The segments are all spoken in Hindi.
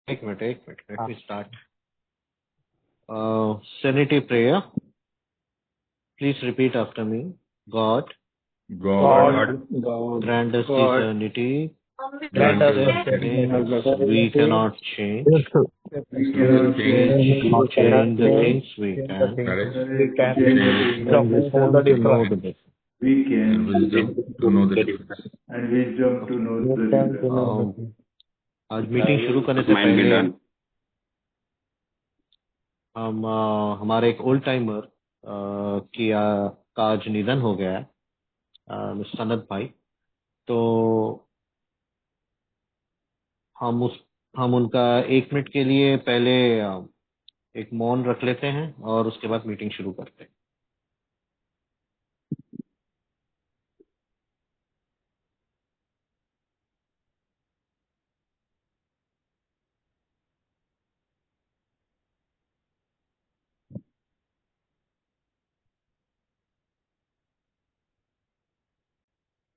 एक minute let me start. Serenity prayer. Please repeat after me. God grant us the serenity Grant us the that we cannot change, change the things we can, wisdom to know the difference. We can wisdom to know the difference. and wisdom to know the difference. आज मीटिंग शुरू करने से पहले हम हमारे एक ओल्ड टाइमर का आज निधन हो गया है, मिस्टर सनत भाई। तो हम उनका 1 मिनट के लिए पहले एक मौन रख लेते हैं और उसके बाद मीटिंग शुरू करते हैं।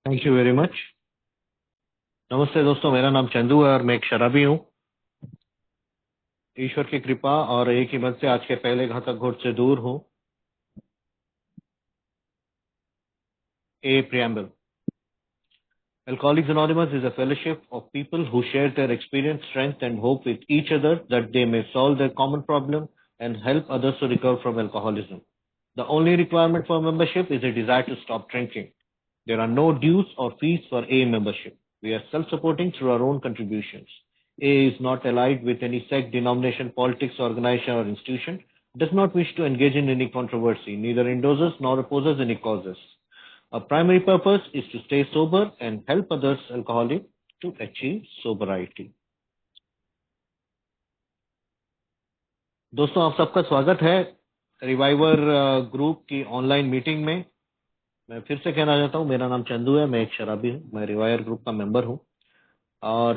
Thank you very much. नमस्ते दोस्तों, मेरा नाम चंदू है और मैं एक शराबी हूँ। ईश्वर की कृपा और एक ही मत से आज के पहले घातक घोट से दूर हूँ। A preamble. Alcoholics Anonymous is a fellowship of people who share their experience, strength, and hope with each other that they may solve their common problem and help others to recover from alcoholism. The only requirement for membership is a desire to stop drinking. There are no dues or fees for A membership. We are self-supporting through our own contributions. A is not allied with any sect, denomination, politics, organization, or institution, does not wish to engage in any controversy, neither endorses nor opposes any causes. Our primary purpose is to stay sober and help others alcoholic to achieve sobriety. दोस्तों, आप सबका स्वागत है रिवाइवर ग्रुप की ऑनलाइन मीटिंग में। मैं फिर से कहना चाहता हूँ, मेरा नाम चंदू है, मैं एक शराबी हूँ, मैं रिवाइवर ग्रुप का मेंबर हूँ। और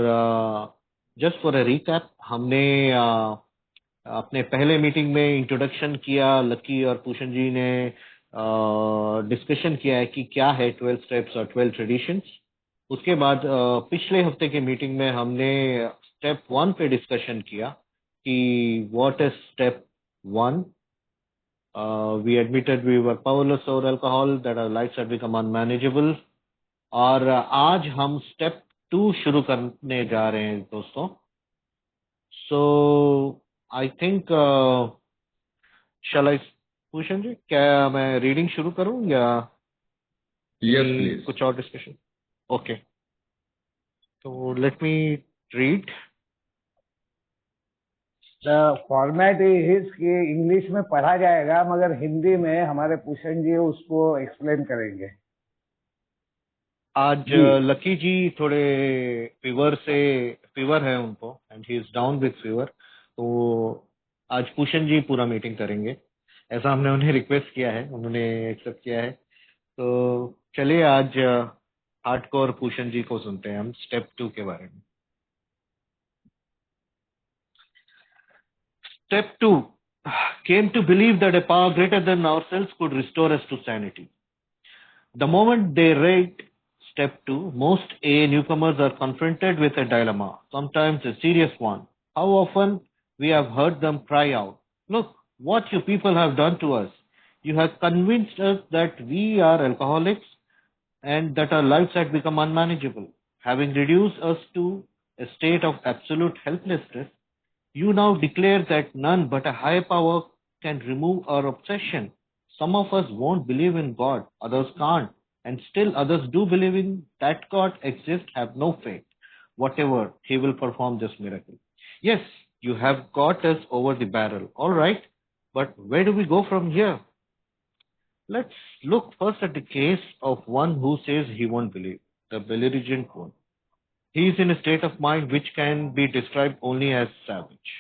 जस्ट फॉर अ रिकैप, हमने अपने पहले मीटिंग में इंट्रोडक्शन किया, लकी और पूषण जी ने डिस्कशन किया है कि क्या है 12 स्टेप्स और 12 ट्रेडिशंस। उसके बाद पिछले हफ्ते के मीटिंग में हमने स्टेप 1 पे डिस्कशन किया कि what is step 1। We admitted we were powerless over alcohol, that our lifes had become unmanageable. और आज हम स्टेप 2 शुरू करने जा रहे हैं दोस्तों। सो आई थिंक शैल आई भूषण जी, क्या मैं रीडिंग शुरू करूं या Yes, please. कुछ और डिस्कशन? ओके, तो let me read. The format is कि इंग्लिश में पढ़ा जाएगा, मगर हिंदी में हमारे पूषण जी उसको एक्सप्लेन करेंगे। आज लकी जी थोड़े फीवर है उनको, and he is down with fever, तो आज पूषण जी पूरा मीटिंग करेंगे। ऐसा हमने उन्हें रिक्वेस्ट किया है, उन्होंने एक्सेप्ट किया है। तो चलिए आज हार्डकोर पूषण जी को सुनते हैं हम स्टेप 2 के बारे में। Step 2. Came to believe that a power greater than ourselves could restore us to sanity. The moment they read Step 2, most AA newcomers are confronted with a dilemma, sometimes a serious one. How often we have heard them cry out, "Look, what you people have done to us. You have convinced us that we are alcoholics and that our lives had become unmanageable. Having reduced us to a state of absolute helplessness, you now declare that none but a higher power can remove our obsession. Some of us won't believe in God, others can't, and still others do believe in that God exists, have no faith. Whatever, He will perform this miracle. Yes, you have got us over the barrel, all right, but where do we go from here? Let's look first at the case of one who says he won't believe, the belligerent one. He is in a state of mind which can be described only as savage.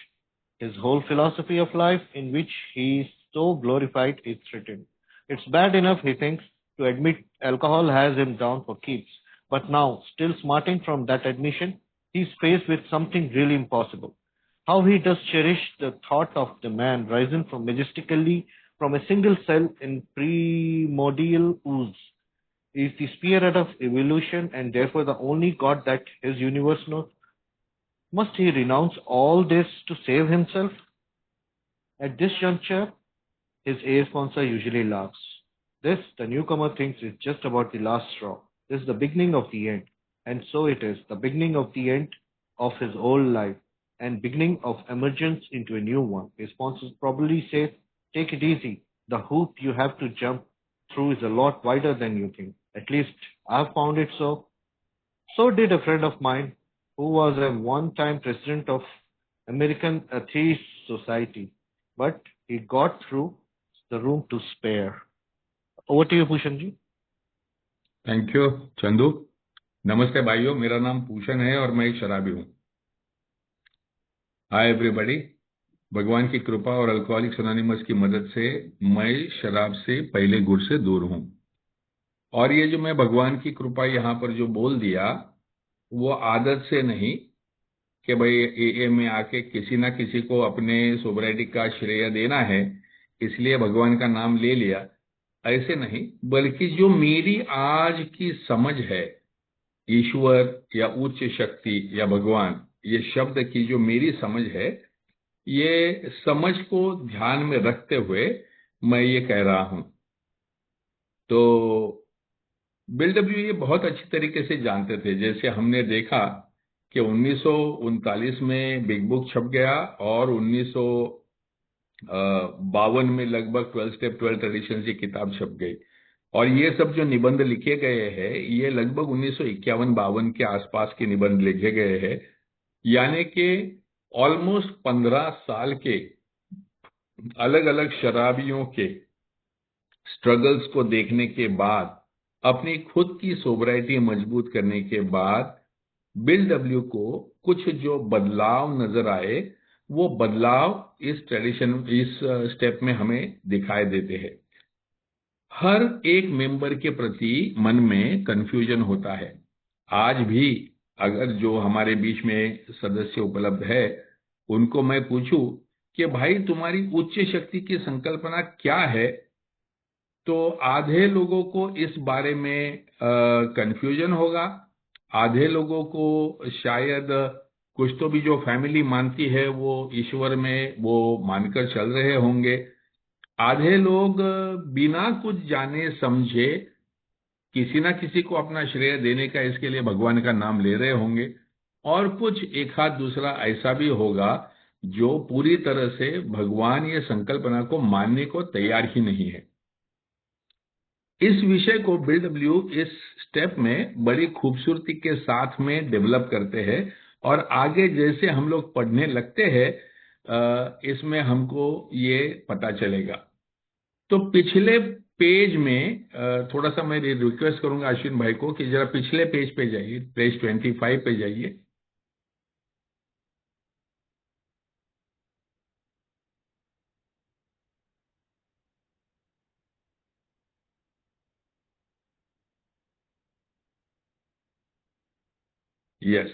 His whole philosophy of life, in which he is so glorified, is threatened. It's bad enough, he thinks, to admit alcohol has him down for keeps. But now, still smarting from that admission, he is faced with something really impossible. How he does cherish the thought of the man risen from majestically from a single cell in primordial ooze. He is the spearhead of evolution and therefore the only God that his universe knows. Must he renounce all this to save himself? At this juncture, his A sponsor usually laughs. This, the newcomer thinks, is just about the last straw. This is the beginning of the end. And so it is, the beginning of the end of his old life and beginning of emergence into a new one. His sponsor probably says, take it easy. The hoop you have to jump through is a lot wider than you think. At least I've found it so. So did a friend of mine who was a one-time president of American Atheist Society. But he got through the room to spare. Over to you, Bhushan ji. Thank you Chandu. नमस्ते भाइयों, मेरा नाम भूषण है और मैं एक शराबी हूँ। Hi everybody. भगवान की कृपा और अल्कोहलिक्स एनोनिमस की मदद से मैं शराब से पहले गुड़ से दूर हूँ। और ये जो मैं भगवान की कृपा यहाँ पर जो बोल दिया, वो आदत से नहीं कि भाई एए में आके किसी ना किसी को अपने सोबराइटी का श्रेय देना है इसलिए भगवान का नाम ले लिया, ऐसे नहीं, बल्कि जो मेरी आज की समझ है ईश्वर या उच्च शक्ति या भगवान, ये शब्द की जो मेरी समझ है, ये समझ को ध्यान में रखते हुए मैं ये कह रहा हूं। तो बिल डब्ल्यू ये बहुत अच्छी तरीके से जानते थे। जैसे हमने देखा कि 1939 में बिग बुक छप गया और 1952 में लगभग 12 स्टेप 12 ट्रेडिशन की किताब छप गई। और ये सब जो निबंध लिखे गए हैं, ये लगभग 1951-52 के आसपास के निबंध लिखे गए हैं। यानी कि ऑलमोस्ट 15 साल के अलग अलग शराबियों के स्ट्रगल्स को देखने के बाद, अपनी खुद की सोबराइटी मजबूत करने के बाद बिल डब्ल्यू को कुछ जो बदलाव नजर आए, वो बदलाव इस ट्रेडिशन, इस स्टेप में हमें दिखाई देते हैं। हर एक मेंबर के प्रति मन में कंफ्यूजन होता है। आज भी अगर जो हमारे बीच में सदस्य उपलब्ध है, उनको मैं पूछूं कि भाई तुम्हारी उच्च शक्ति की संकल्पना क्या है, तो आधे लोगों को इस बारे में कंफ्यूजन होगा। आधे लोगों को शायद कुछ तो भी जो फैमिली मानती है वो ईश्वर में वो मानकर चल रहे होंगे। आधे लोग बिना कुछ जाने समझे किसी ना किसी को अपना श्रेय देने का, इसके लिए भगवान का नाम ले रहे होंगे। और कुछ एक हाथ दूसरा ऐसा भी होगा जो पूरी तरह से भगवान ये संकल्पना को मानने को तैयार ही नहीं है। इस विषय को बिल डब्ल्यू इस स्टेप में बड़ी खूबसूरती के साथ में डेवलप करते हैं और आगे जैसे हम लोग पढ़ने लगते हैं इसमें हमको ये पता चलेगा। तो पिछले पेज में थोड़ा सा मैं रिक्वेस्ट करूंगा अश्विन भाई को कि जरा पिछले पेज पे जाइए, पेज 25 पे जाइए। यस,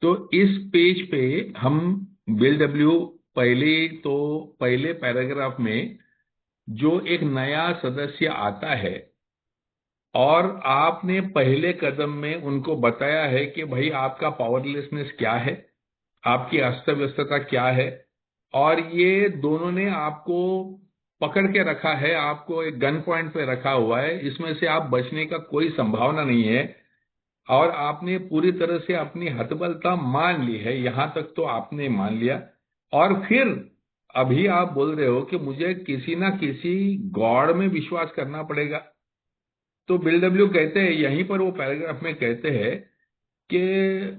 तो इस पेज पे हम बिल डब्ल्यू पहले पैराग्राफ में जो एक नया सदस्य आता है और आपने पहले कदम में उनको बताया है कि भाई आपका पावरलेसनेस क्या है, आपकी अस्त व्यस्तता क्या है, और ये दोनों ने आपको पकड़ के रखा है, आपको एक गन पॉइंट पे रखा हुआ है, इसमें से आप बचने का कोई संभावना नहीं है और आपने पूरी तरह से अपनी हतबलता मान ली है। यहां तक तो आपने मान लिया और फिर अभी आप बोल रहे हो कि मुझे किसी ना किसी गॉड में विश्वास करना पड़ेगा। तो बिल डब्ल्यू कहते हैं, यहीं पर वो पैराग्राफ में कहते हैं कि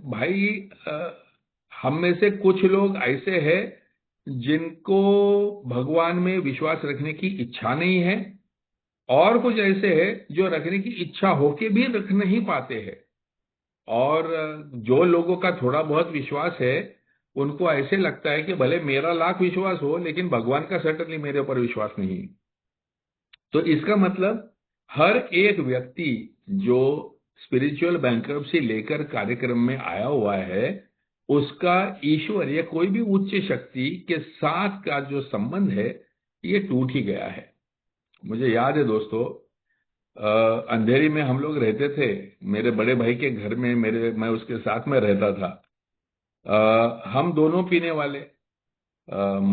भाई हम में से कुछ लोग ऐसे हैं जिनको भगवान में विश्वास रखने की इच्छा नहीं है और कुछ ऐसे हैं जो रखने की इच्छा होके भी रख नहीं पाते हैं। और जो लोगों का थोड़ा बहुत विश्वास है उनको ऐसे लगता है कि भले मेरा लाख विश्वास हो लेकिन भगवान का सर्टनली मेरे ऊपर विश्वास नहीं है। तो इसका मतलब हर एक व्यक्ति जो स्पिरिचुअल बैंक्रप्सी लेकर कार्यक्रम में आया हुआ है, उसका ईश्वर या कोई भी उच्च शक्ति के साथ का जो संबंध है ये टूट ही गया है। मुझे याद है दोस्तों, अंधेरी में हम लोग रहते थे, मेरे बड़े भाई के घर में मैं उसके साथ में रहता था। हम दोनों पीने वाले,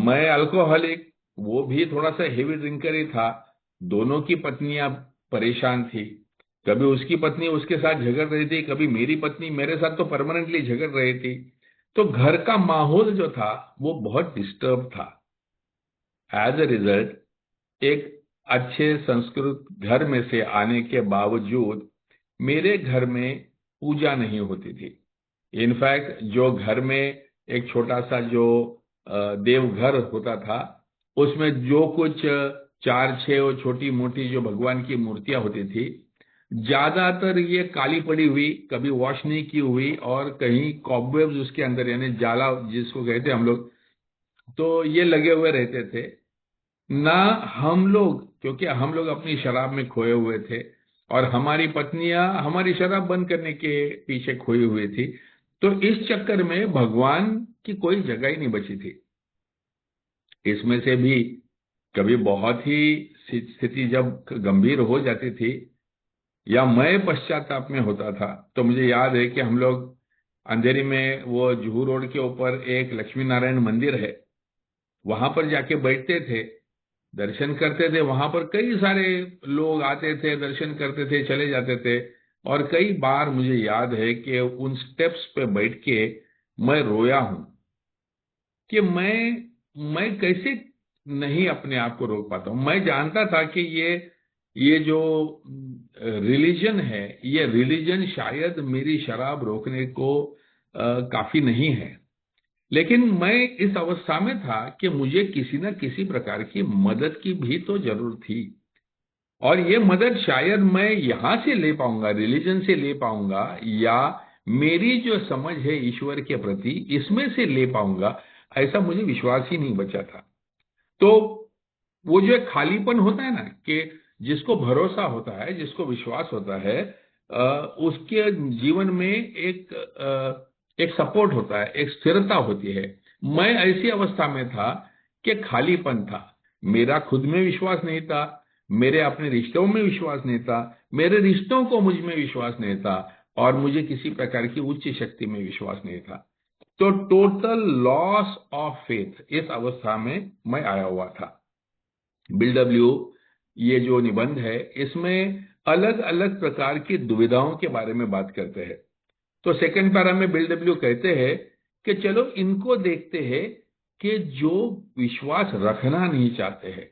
मैं अल्कोहलिक, वो भी थोड़ा सा हेवी ड्रिंकर ही था। दोनों की पत्नियां परेशान थी, कभी उसकी पत्नी उसके साथ झगड़ रही थी, कभी मेरी पत्नी मेरे साथ तो परमानेंटली झगड़ रही थी। तो घर का माहौल जो था वो बहुत डिस्टर्ब था। एज ए रिजल्ट, एक अच्छे संस्कृत घर में से आने के बावजूद मेरे घर में पूजा नहीं होती थी। इनफैक्ट जो घर में एक छोटा सा जो देवघर होता था, उसमें जो कुछ चार छह और छोटी मोटी जो भगवान की मूर्तियां होती थी, ज्यादातर ये काली पड़ी हुई, कभी वॉश नहीं की हुई, और कहीं कॉबवेब्स उसके अंदर, यानी जाला जिसको कहते हैं हम लोग, तो ये लगे हुए रहते थे ना। हम लोग, क्योंकि हम लोग अपनी शराब में खोए हुए थे और हमारी पत्नियां हमारी शराब बंद करने के पीछे खोई हुई थी, तो इस चक्कर में भगवान की कोई जगह ही नहीं बची थी। इसमें से भी कभी बहुत ही स्थिति जब गंभीर हो जाती थी या मैं पश्चाताप में होता था, तो मुझे याद है कि हम लोग अंधेरी में, वो जुहू रोड के ऊपर एक लक्ष्मी नारायण मंदिर है, वहां पर जाके बैठते थे, दर्शन करते थे। वहां पर कई सारे लोग आते थे, दर्शन करते थे, चले जाते थे। और कई बार मुझे याद है कि उन स्टेप्स पे बैठ के मैं रोया हूं कि मैं कैसे नहीं अपने आप को रोक पाता हूं। मैं जानता था कि ये जो रिलीजन है, ये रिलीजन शायद मेरी शराब रोकने को काफी नहीं है, लेकिन मैं इस अवस्था में था कि मुझे किसी न किसी प्रकार की मदद की भी तो जरूरत थी। और ये मदद शायद मैं यहां से ले पाऊंगा, रिलीजन से ले पाऊंगा, या मेरी जो समझ है ईश्वर के प्रति, इसमें से ले पाऊंगा, ऐसा मुझे विश्वास ही नहीं बचा था। तो वो जो एक खालीपन होता है ना, कि जिसको भरोसा होता है, जिसको विश्वास होता है, उसके जीवन में एक सपोर्ट होता है, एक स्थिरता होती है। मैं ऐसी अवस्था में था कि खालीपन था, मेरा खुद में विश्वास नहीं था, मेरे अपने रिश्तों में विश्वास नहीं था, मेरे रिश्तों को मुझ में विश्वास नहीं था, और मुझे किसी प्रकार की उच्च शक्ति में विश्वास नहीं था। तो टोटल लॉस ऑफ फेथ, इस अवस्था में मैं आया हुआ था। BW, ये जो निबंध है, इसमें अलग अलग प्रकार की दुविधाओं के बारे में बात करते हैं। तो सेकंड पैरा में BW कहते हैं कि चलो इनको देखते हैं कि जो विश्वास रखना नहीं चाहते हैं,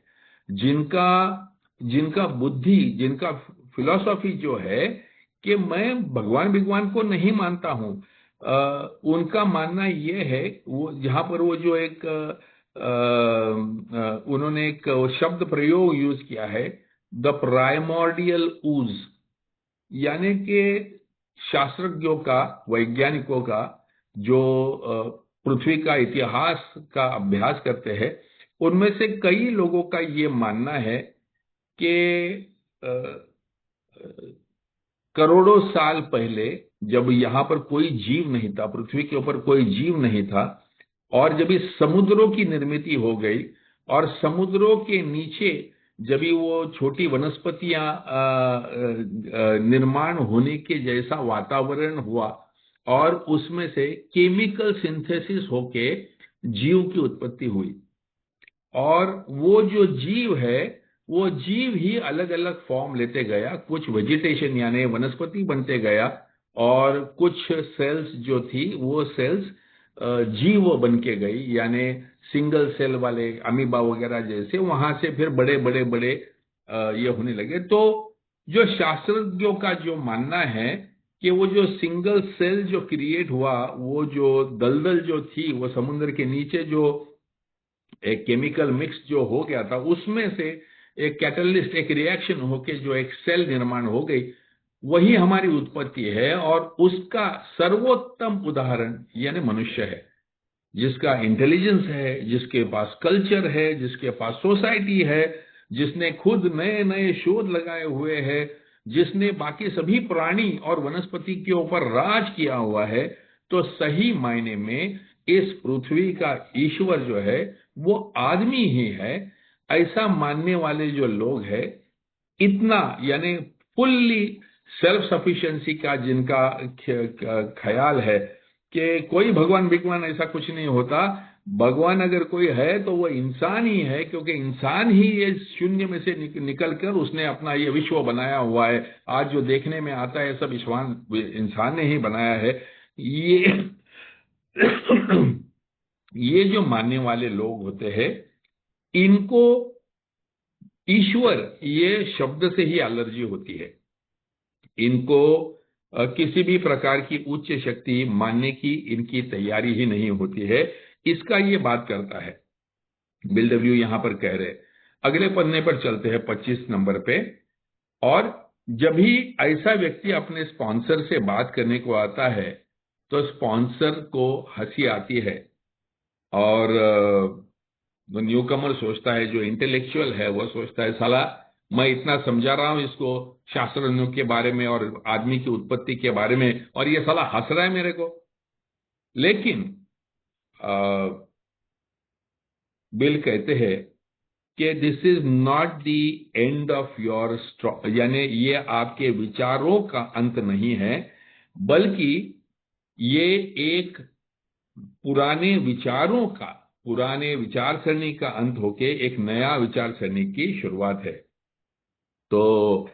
जिनका जिनका बुद्धि, जिनका फिलॉसफी जो है कि मैं भगवान को नहीं मानता हूं, उनका मानना ये है, वो जहां पर वो जो एक उन्होंने एक शब्द प्रयोग यूज किया है, द प्राइमोर्डियल ऊज, यानी कि शास्त्रज्ञों का, वैज्ञानिकों का, जो पृथ्वी का इतिहास का अभ्यास करते हैं, उनमें से कई लोगों का ये मानना है कि करोड़ों साल पहले, जब यहाँ पर कोई जीव नहीं था, पृथ्वी के ऊपर कोई जीव नहीं था, और जब इस समुद्रों की निर्मित हो गई, और समुद्रों के नीचे जब वो छोटी वनस्पतियां निर्माण होने के जैसा वातावरण हुआ, और उसमें से केमिकल सिंथेसिस होके जीव की उत्पत्ति हुई, और वो जो जीव है, वो जीव ही अलग अलग फॉर्म लेते गया, कुछ वेजिटेशन यानी वनस्पति बनते गया, और कुछ सेल्स जो थी वो सेल्स जीव बन के गई, यानी सिंगल सेल वाले अमीबा वगैरह जैसे, वहां से फिर बड़े बड़े बड़े ये होने लगे। तो जो शास्त्रज्ञों का जो मानना है कि वो जो सिंगल सेल जो क्रिएट हुआ, वो जो दलदल जो थी, वो समुद्र के नीचे जो एक केमिकल मिक्स जो हो गया था, उसमें से एक कैटलिस्ट, एक रिएक्शन होके जो एक सेल निर्माण हो गई, वही हमारी उत्पत्ति है। और उसका सर्वोत्तम उदाहरण यानी मनुष्य है, जिसका इंटेलिजेंस है, जिसके पास कल्चर है, जिसके पास सोसाइटी है, जिसने खुद नए नए शोध लगाए हुए हैं, जिसने बाकी सभी प्राणी और वनस्पति के ऊपर राज किया हुआ है। तो सही मायने में इस पृथ्वी का ईश्वर जो है वो आदमी ही है, ऐसा मानने वाले जो लोग हैं, इतना यानी फुल्ली सेल्फ सफिशिएंसी का जिनका ख्याल है, कि कोई भगवान भगवान ऐसा कुछ नहीं होता। भगवान अगर कोई है तो वो इंसान ही है, क्योंकि इंसान ही ये शून्य में से निकल कर उसने अपना ये विश्व बनाया हुआ है। आज जो देखने में आता है सब इंसान ने ही बनाया है। ये ये जो मानने वाले लोग होते हैं, इनको ईश्वर ये शब्द से ही एलर्जी होती है। इनको किसी भी प्रकार की उच्च शक्ति मानने की इनकी तैयारी ही नहीं होती है। इसका ये बात करता है बिल डब्ल्यू यहां पर कह रहे। अगले पन्ने पर चलते हैं 25 नंबर पे। और जब भी ऐसा व्यक्ति अपने स्पॉन्सर से बात करने को आता है तो स्पॉन्सर को हंसी आती है, और जो न्यूकमर सोचता है, जो इंटेलेक्चुअल है वो सोचता है साला मैं इतना समझा रहा हूं इसको शास्त्रों के बारे में और आदमी की उत्पत्ति के बारे में, और ये साला हंस रहा है मेरे को। लेकिन बिल कहते हैं कि this is not the end of your straw, यानी ये आपके विचारों का अंत नहीं है, बल्कि ये एक पुराने विचारों का, पुराने विचारसरणी का अंत होके एक नया विचारसरणी की शुरुआत है। तो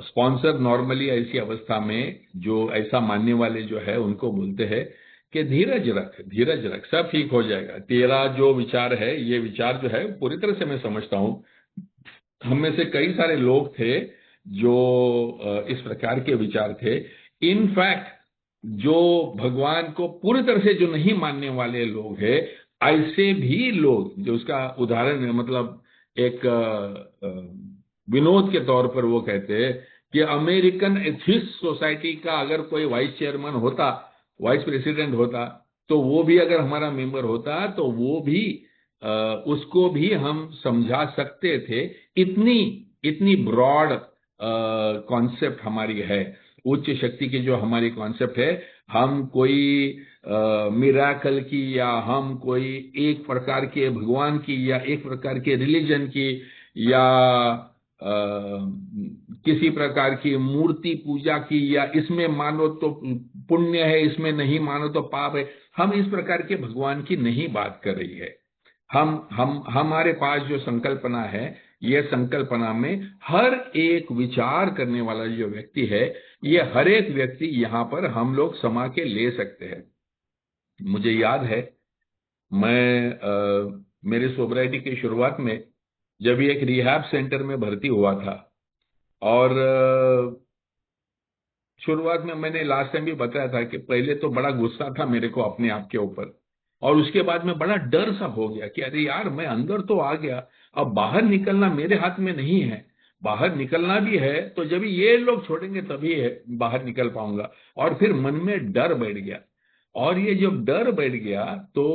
स्पॉन्सर नॉर्मली ऐसी अवस्था में जो ऐसा मानने वाले जो है उनको बोलते हैं कि धीरज रख, सब ठीक हो जाएगा। तेरा जो विचार है, ये विचार जो है पूरी तरह से मैं समझता हूं। हम में से कई सारे लोग थे जो इस प्रकार के विचार थे। इनफैक्ट जो भगवान को पूरी तरह से जो नहीं मानने वाले लोग हैं, ऐसे भी लोग, जो उसका उदाहरण है, मतलब एक विनोद के तौर पर वो कहते हैं कि अमेरिकन एथिस्ट सोसाइटी का अगर कोई वाइस चेयरमैन होता, वाइस प्रेसिडेंट होता, तो वो भी अगर हमारा मेंबर होता तो वो भी उसको भी हम समझा सकते थे। इतनी ब्रॉड कॉन्सेप्ट हमारी है। उच्च शक्ति की जो हमारी कॉन्सेप्ट है, हम कोई मिराकल की, या हम कोई एक प्रकार के भगवान की, या एक प्रकार के रिलीजन की, या किसी प्रकार की मूर्ति पूजा की, या इसमें मानो तो पुण्य है, इसमें नहीं मानो तो पाप है, हम इस प्रकार के भगवान की नहीं बात कर रही है। हम हमारे पास जो संकल्पना है, यह संकल्पना में हर एक विचार करने वाला जो व्यक्ति है, ये हर एक व्यक्ति यहां पर हम लोग समा के ले सकते हैं। मुझे याद है, मैं मेरे सोबराइटी की शुरुआत में जब एक रिहैब सेंटर में भर्ती हुआ था, और शुरुआत में मैंने लास्ट टाइम भी बताया था कि पहले तो बड़ा गुस्सा था मेरे को अपने आप के ऊपर, और उसके बाद में बड़ा डर सा हो गया कि अरे यार मैं अंदर तो आ गया, अब बाहर निकलना मेरे हाथ में नहीं है। बाहर निकलना भी है तो जब ये लोग छोड़ेंगे तभी है बाहर निकल पाऊंगा। और फिर मन में डर बैठ गया, और ये जब डर बैठ गया तो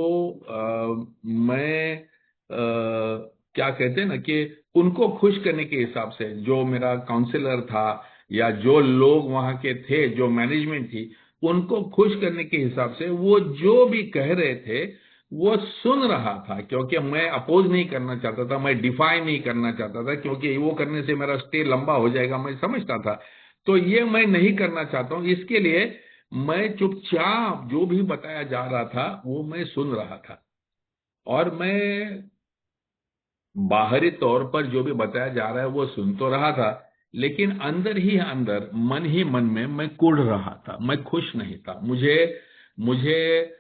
मैं क्या कहते हैं ना कि उनको खुश करने के हिसाब से, जो मेरा काउंसलर था या जो लोग वहां के थे, जो मैनेजमेंट थी, उनको खुश करने के हिसाब से वो जो भी कह रहे थे वो सुन रहा था, क्योंकि मैं अपोज नहीं करना चाहता था, मैं डिफाई नहीं करना चाहता था, क्योंकि वो करने से मेरा स्टे लंबा हो जाएगा, मैं समझता था। तो ये मैं नहीं करना चाहता हूं, इसके लिए मैं चुपचाप जो भी बताया जा रहा था वो मैं सुन रहा था, और मैं बाहरी तौर पर जो भी बताया जा रहा है वो सुन तो रहा था, लेकिन अंदर ही अंदर, मन ही मन में मैं कुढ़ रहा था, मैं खुश नहीं था। मुझे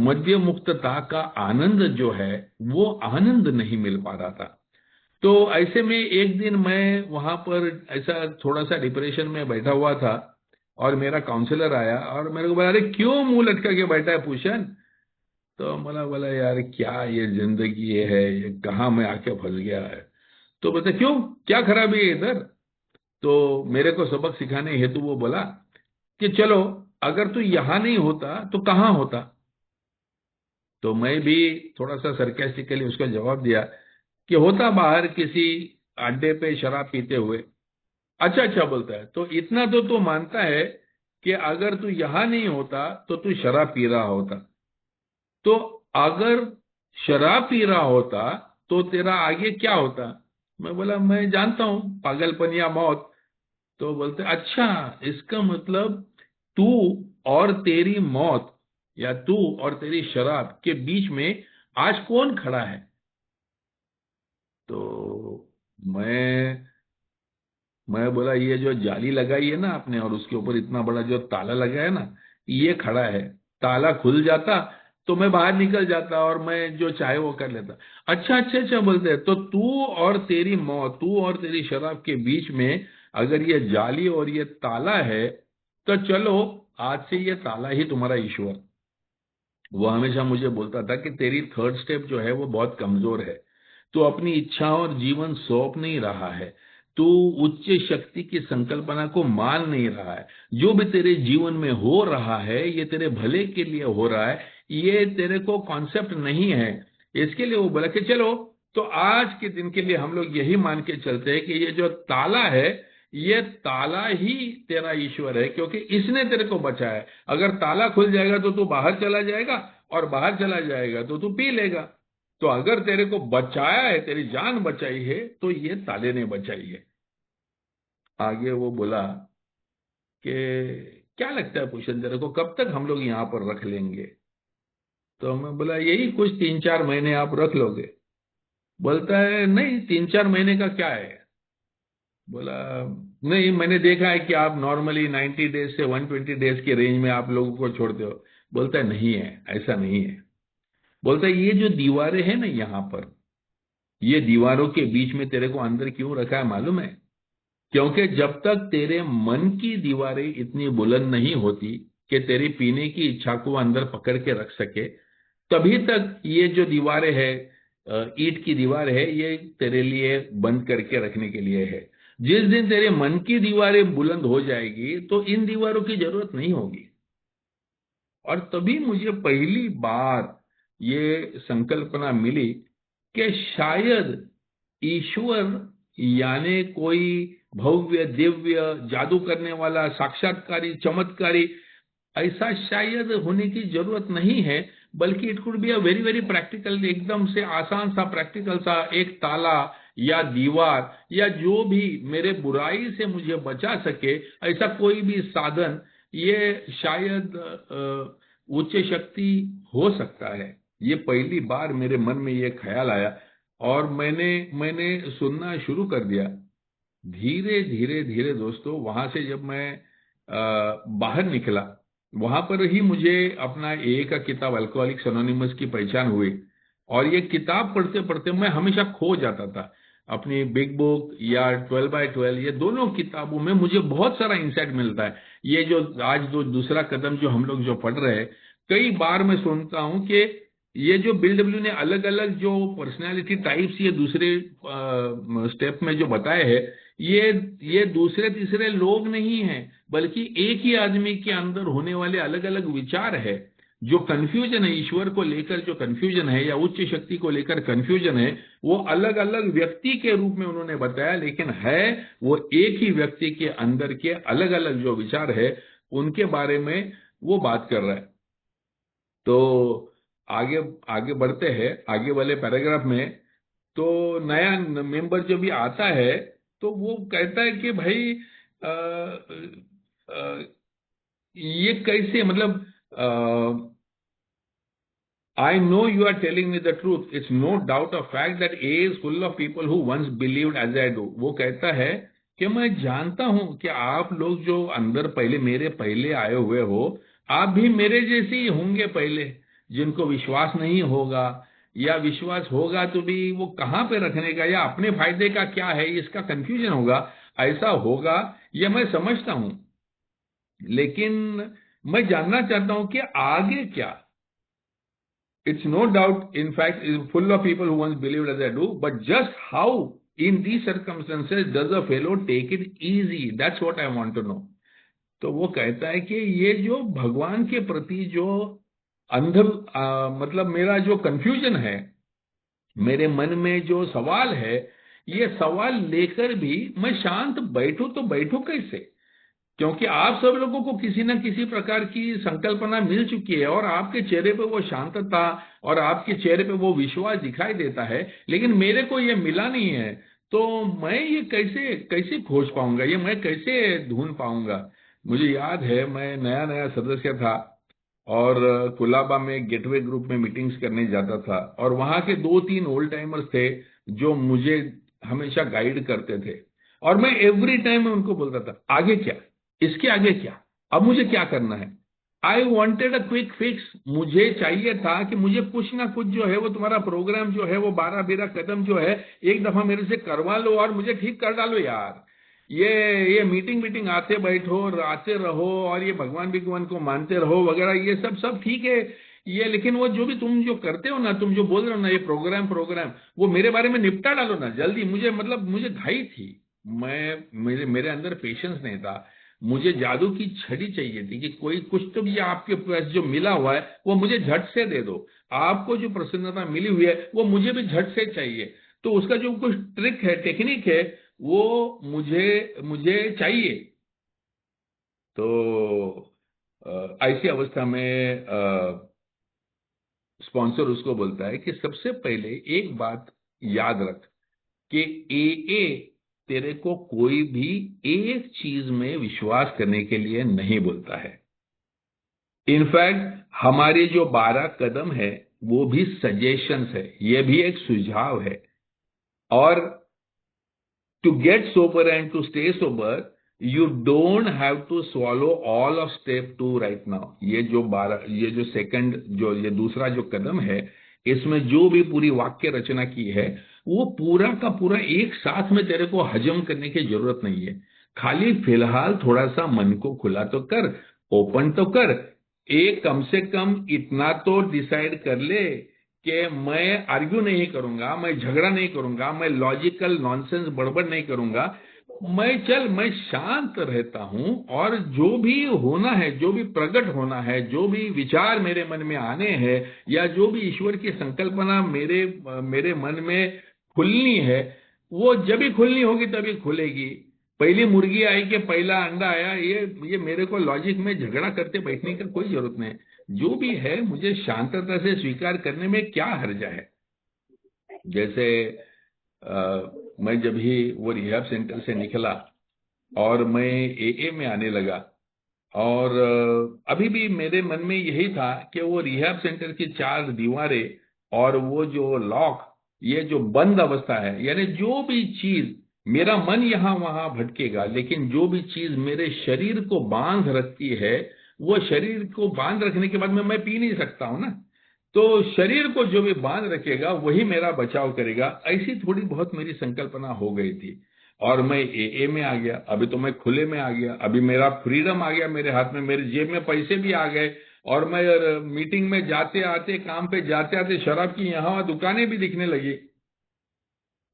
मद्य मुक्तता का आनंद जो है वो आनंद नहीं मिल पा रहा था। तो ऐसे में एक दिन मैं वहां पर ऐसा थोड़ा सा डिप्रेशन में बैठा हुआ था, और मेरा काउंसलर आया और मेरे को बोला, अरे क्यों मुंह लटका के बैठा है पूषण? तो मला बोला यार क्या ये जिंदगी है, ये कहाँ मैं आके फंस गया है। तो बता क्यों, क्या खराबी है इधर? तो मेरे को सबक सिखाने हेतु वो बोला कि चलो अगर तू यहां नहीं होता तो कहां होता? तो मैं भी थोड़ा सा सरकास्टिकली उसका जवाब दिया कि होता बाहर किसी अड्डे पे शराब पीते हुए। अच्छा बोलता है, तो इतना तो तू मानता है कि अगर तू यहां नहीं होता तो तू शराब पी रहा होता, तो अगर शराब पी रहा होता तो तेरा आगे क्या होता? मैं बोला मैं जानता हूं, पागलपन या मौत। तो बोलते अच्छा, इसका मतलब तू और तेरी मौत या तू और तेरी शराब के बीच में आज कौन खड़ा है? तो मैं बोला, ये जो जाली लगाई है ना आपने और उसके ऊपर इतना बड़ा जो ताला लगा है ना, ये खड़ा है। ताला खुल जाता तो मैं बाहर निकल जाता और मैं जो चाहे वो कर लेता। अच्छा अच्छा अच्छा बोलते हैं, तो तू और तेरी मौत, तू और तेरी शराब के बीच में अगर ये जाली और ये ताला है, तो चलो आज से ये ताला ही तुम्हारा ईश्वर। वो हमेशा मुझे बोलता था कि तेरी थर्ड स्टेप जो है वो बहुत कमजोर है, तू अपनी इच्छा और जीवन सौंप नहीं रहा है, तू उच्च शक्ति की संकल्पना को मान नहीं रहा है। जो भी तेरे जीवन में हो रहा है ये तेरे भले के लिए हो रहा है, ये तेरे को कॉन्सेप्ट नहीं है। इसके लिए वो बोला कि चलो, तो आज के दिन के लिए हम लोग यही मान के चलते हैं कि ये जो ताला है, ये ताला ही तेरा ईश्वर है, क्योंकि इसने तेरे को बचाया है। अगर ताला खुल जाएगा तो तू बाहर चला जाएगा, और बाहर चला जाएगा तो तू पी लेगा। तो अगर तेरे को बचाया है, तेरी जान बचाई है, तो ये ताले ने बचाई है। आगे वो बोला कि क्या लगता है भूषण तेरे को, कब तक हम लोग यहाँ पर रख लेंगे? तो मैं बोला, यही कुछ 3-4 महीने आप रख लोगे। बोलता है, नहीं 3-4 महीने का क्या है? बोला, नहीं मैंने देखा है कि आप नॉर्मली 90 डेज से 120 डेज के रेंज में आप लोगों को छोड़ते हो। बोलता है, नहीं है, ऐसा नहीं है। बोलता है, ये जो दीवारें हैं ना यहाँ पर, ये दीवारों के बीच में तेरे को अंदर क्यों रखा है मालूम है? क्योंकि जब तक तेरे मन की दीवारें इतनी बुलंद नहीं होती कि तेरी पीने की इच्छा को अंदर पकड़ के रख सके, तभी तक ये जो दीवारें है, ईंट की दीवार है, ये तेरे लिए बंद करके रखने के लिए है। जिस दिन तेरे मन की दीवारें बुलंद हो जाएगी तो इन दीवारों की जरूरत नहीं होगी। और तभी मुझे पहली बार ये संकल्पना मिली कि शायद ईश्वर यानी कोई भव्य दिव्य जादू करने वाला साक्षात्कारी चमत्कारी ऐसा शायद होने की जरूरत नहीं है, बल्कि it could be a very very practical, एकदम से आसान सा प्रैक्टिकल सा एक ताला या दीवार या जो भी मेरे बुराई से मुझे बचा सके, ऐसा कोई भी साधन, ये शायद उच्च शक्ति हो सकता है। ये पहली बार मेरे मन में ये ख्याल आया और मैंने सुनना शुरू कर दिया। धीरे धीरे धीरे दोस्तों, वहां से जब मैं बाहर निकला, वहां पर ही मुझे अपना एक किताब अल्कोहलिक्स एनोनिमस की पहचान हुई। और ये किताब पढ़ते पढ़ते मैं हमेशा खो जाता था। अपनी बिग बुक या 12x12, ये दोनों किताबों में मुझे बहुत सारा इंसाइट मिलता है। ये जो आज दूसरा कदम जो हम लोग जो पढ़ रहे हैं, कई बार मैं सुनता हूं कि ये जो बिल डब्ल्यू ने अलग अलग जो पर्सनैलिटी टाइप्स ये दूसरे स्टेप में जो बताए हैं, ये दूसरे तीसरे लोग नहीं हैं, बल्कि एक ही आदमी के अंदर होने वाले अलग अलग विचार है। जो कंफ्यूजन है ईश्वर को लेकर, जो कंफ्यूजन है या उच्च शक्ति को लेकर कंफ्यूजन है, वो अलग अलग व्यक्ति के रूप में उन्होंने बताया, लेकिन है वो एक ही व्यक्ति के अंदर के अलग अलग जो विचार है उनके बारे में वो बात कर रहा है। तो आगे आगे बढ़ते हैं, आगे वाले पैराग्राफ में। तो नया मेंबर जो भी आता है तो वो कहता है कि भाई ये कैसे, मतलब I know you are telling me the truth. It's no doubt of fact that A is full of people who once believed as I do. वो कहता है कि मैं जानता हूं कि आप लोग जो अंदर पहले मेरे पहले आए हुए हो, आप भी मेरे जैसे ही होंगे पहले, जिनको विश्वास नहीं होगा या विश्वास होगा तो भी वो कहाँ पे रखने का या अपने फायदे का क्या है, इसका कंफ्यूजन होगा। ऐसा होगा ये मैं समझता हूं, लेकिन मैं जानना चाहता हूं कि आगे क्या। It's no doubt, in fact, is full of people who once believed as I do, but just how in these circumstances does a fellow take it easy? That's what I want to know. तो वो कहता है कि ये जो भगवान के प्रति जो मतलब मेरा जो कंफ्यूजन है, मेरे मन में जो सवाल है, ये सवाल लेकर भी मैं शांत बैठूं तो बैठूं कैसे? क्योंकि आप सब लोगों को किसी न किसी प्रकार की संकल्पना मिल चुकी है और आपके चेहरे पे वो शांतता और आपके चेहरे पे वो विश्वास दिखाई देता है, लेकिन मेरे को ये मिला नहीं है। तो मैं ये कैसे कैसे खोज पाऊंगा, ये मैं कैसे ढूंढ पाऊंगा? मुझे याद है मैं नया नया सदस्य था और कुलाबा में गेटवे ग्रुप में मीटिंग्स करने जाता था और वहां के 2-3 ओल्ड टाइमर्स थे जो मुझे हमेशा गाइड करते थे और मैं एवरी टाइम उनको बोलता था आगे क्या, इसके आगे क्या, अब मुझे क्या करना है। I wanted a quick fix. मुझे चाहिए था कि मुझे कुछ ना कुछ जो है वो तुम्हारा प्रोग्राम जो है वो 12-13 कदम जो है एक दफा मेरे से करवा लो और मुझे ठीक कर डालो यार। ये मीटिंग आते बैठो और आते रहो और ये भगवान भगवान को मानते रहो वगैरह, ये सब ठीक है ये, लेकिन वो जो भी तुम जो करते हो ना, तुम जो बोल रहे हो ना ये प्रोग्राम वो मेरे बारे में निपटा डालो ना जल्दी। मुझे घाई थी, मेरे अंदर पेशेंस नहीं था। मुझे जादू की छड़ी चाहिए थी कि कोई कुछ तो भी आपके पास जो मिला हुआ है वो मुझे झट से दे दो। आपको जो प्रसन्नता मिली हुई है वो मुझे भी झट से चाहिए। तो उसका जो कुछ ट्रिक है, टेक्निक है, वो मुझे चाहिए। तो ऐसी अवस्था में स्पॉन्सर उसको बोलता है कि सबसे पहले एक बात याद रख कि ए तेरे को कोई भी एक चीज में विश्वास करने के लिए नहीं बोलता है। इनफैक्ट हमारे जो 12 कदम है वो भी सजेशंस है, ये भी एक सुझाव है। और to get sober and to stay sober, you don't have to swallow all of step 2 right now। ये जो सेकंड ये दूसरा जो कदम है, इसमें जो भी पूरी वाक्य रचना की है वो पूरा का पूरा एक साथ में तेरे को हजम करने की जरूरत नहीं है। खाली फिलहाल थोड़ा सा मन को खुला तो कर, ओपन तो कर। एक कम से कम इतना तो डिसाइड कर ले कि मैं आर्ग्यू नहीं करूंगा, मैं झगड़ा नहीं करूंगा, मैं लॉजिकल नॉनसेंस बड़बड़ नहीं करूंगा। मैं शांत रहता हूं और जो भी होना है, जो भी प्रकट होना है, जो भी विचार मेरे मन में आने हैं या जो भी ईश्वर की संकल्पना मेरे मन में खुलनी है, वो जब भी खुलनी होगी तभी खुलेगी। पहली मुर्गी आई कि पहला अंडा आया, ये मेरे को लॉजिक में झगड़ा करते बैठने की कोई जरूरत नहीं। जो भी है मुझे शांतता से स्वीकार करने में क्या हर्जा है। जैसे मैं जब ही वो रिहैब सेंटर से निकला और मैं एए में आने लगा और अभी भी मेरे मन में यही था कि वो रिहैब सेंटर की 4 दीवारें और वो जो लॉक, ये जो बंद अवस्था है, यानी जो भी चीज मेरा मन यहां वहां भटकेगा लेकिन जो भी चीज मेरे शरीर को बांध रखती है, वो शरीर को बांध रखने के बाद में मैं पी नहीं सकता हूं ना। तो शरीर को जो भी बांध रखेगा वही मेरा बचाव करेगा। ऐसी थोड़ी बहुत मेरी संकल्पना हो गई थी और मैं एए में आ गया। अभी तो मैं खुले में आ गया, अभी मेरा फ्रीडम आ गया मेरे हाथ में, मेरी जेब में पैसे भी आ गए और मैं मीटिंग में जाते आते, काम पे जाते आते शराब की यहां वहां दुकानें भी दिखने लगी।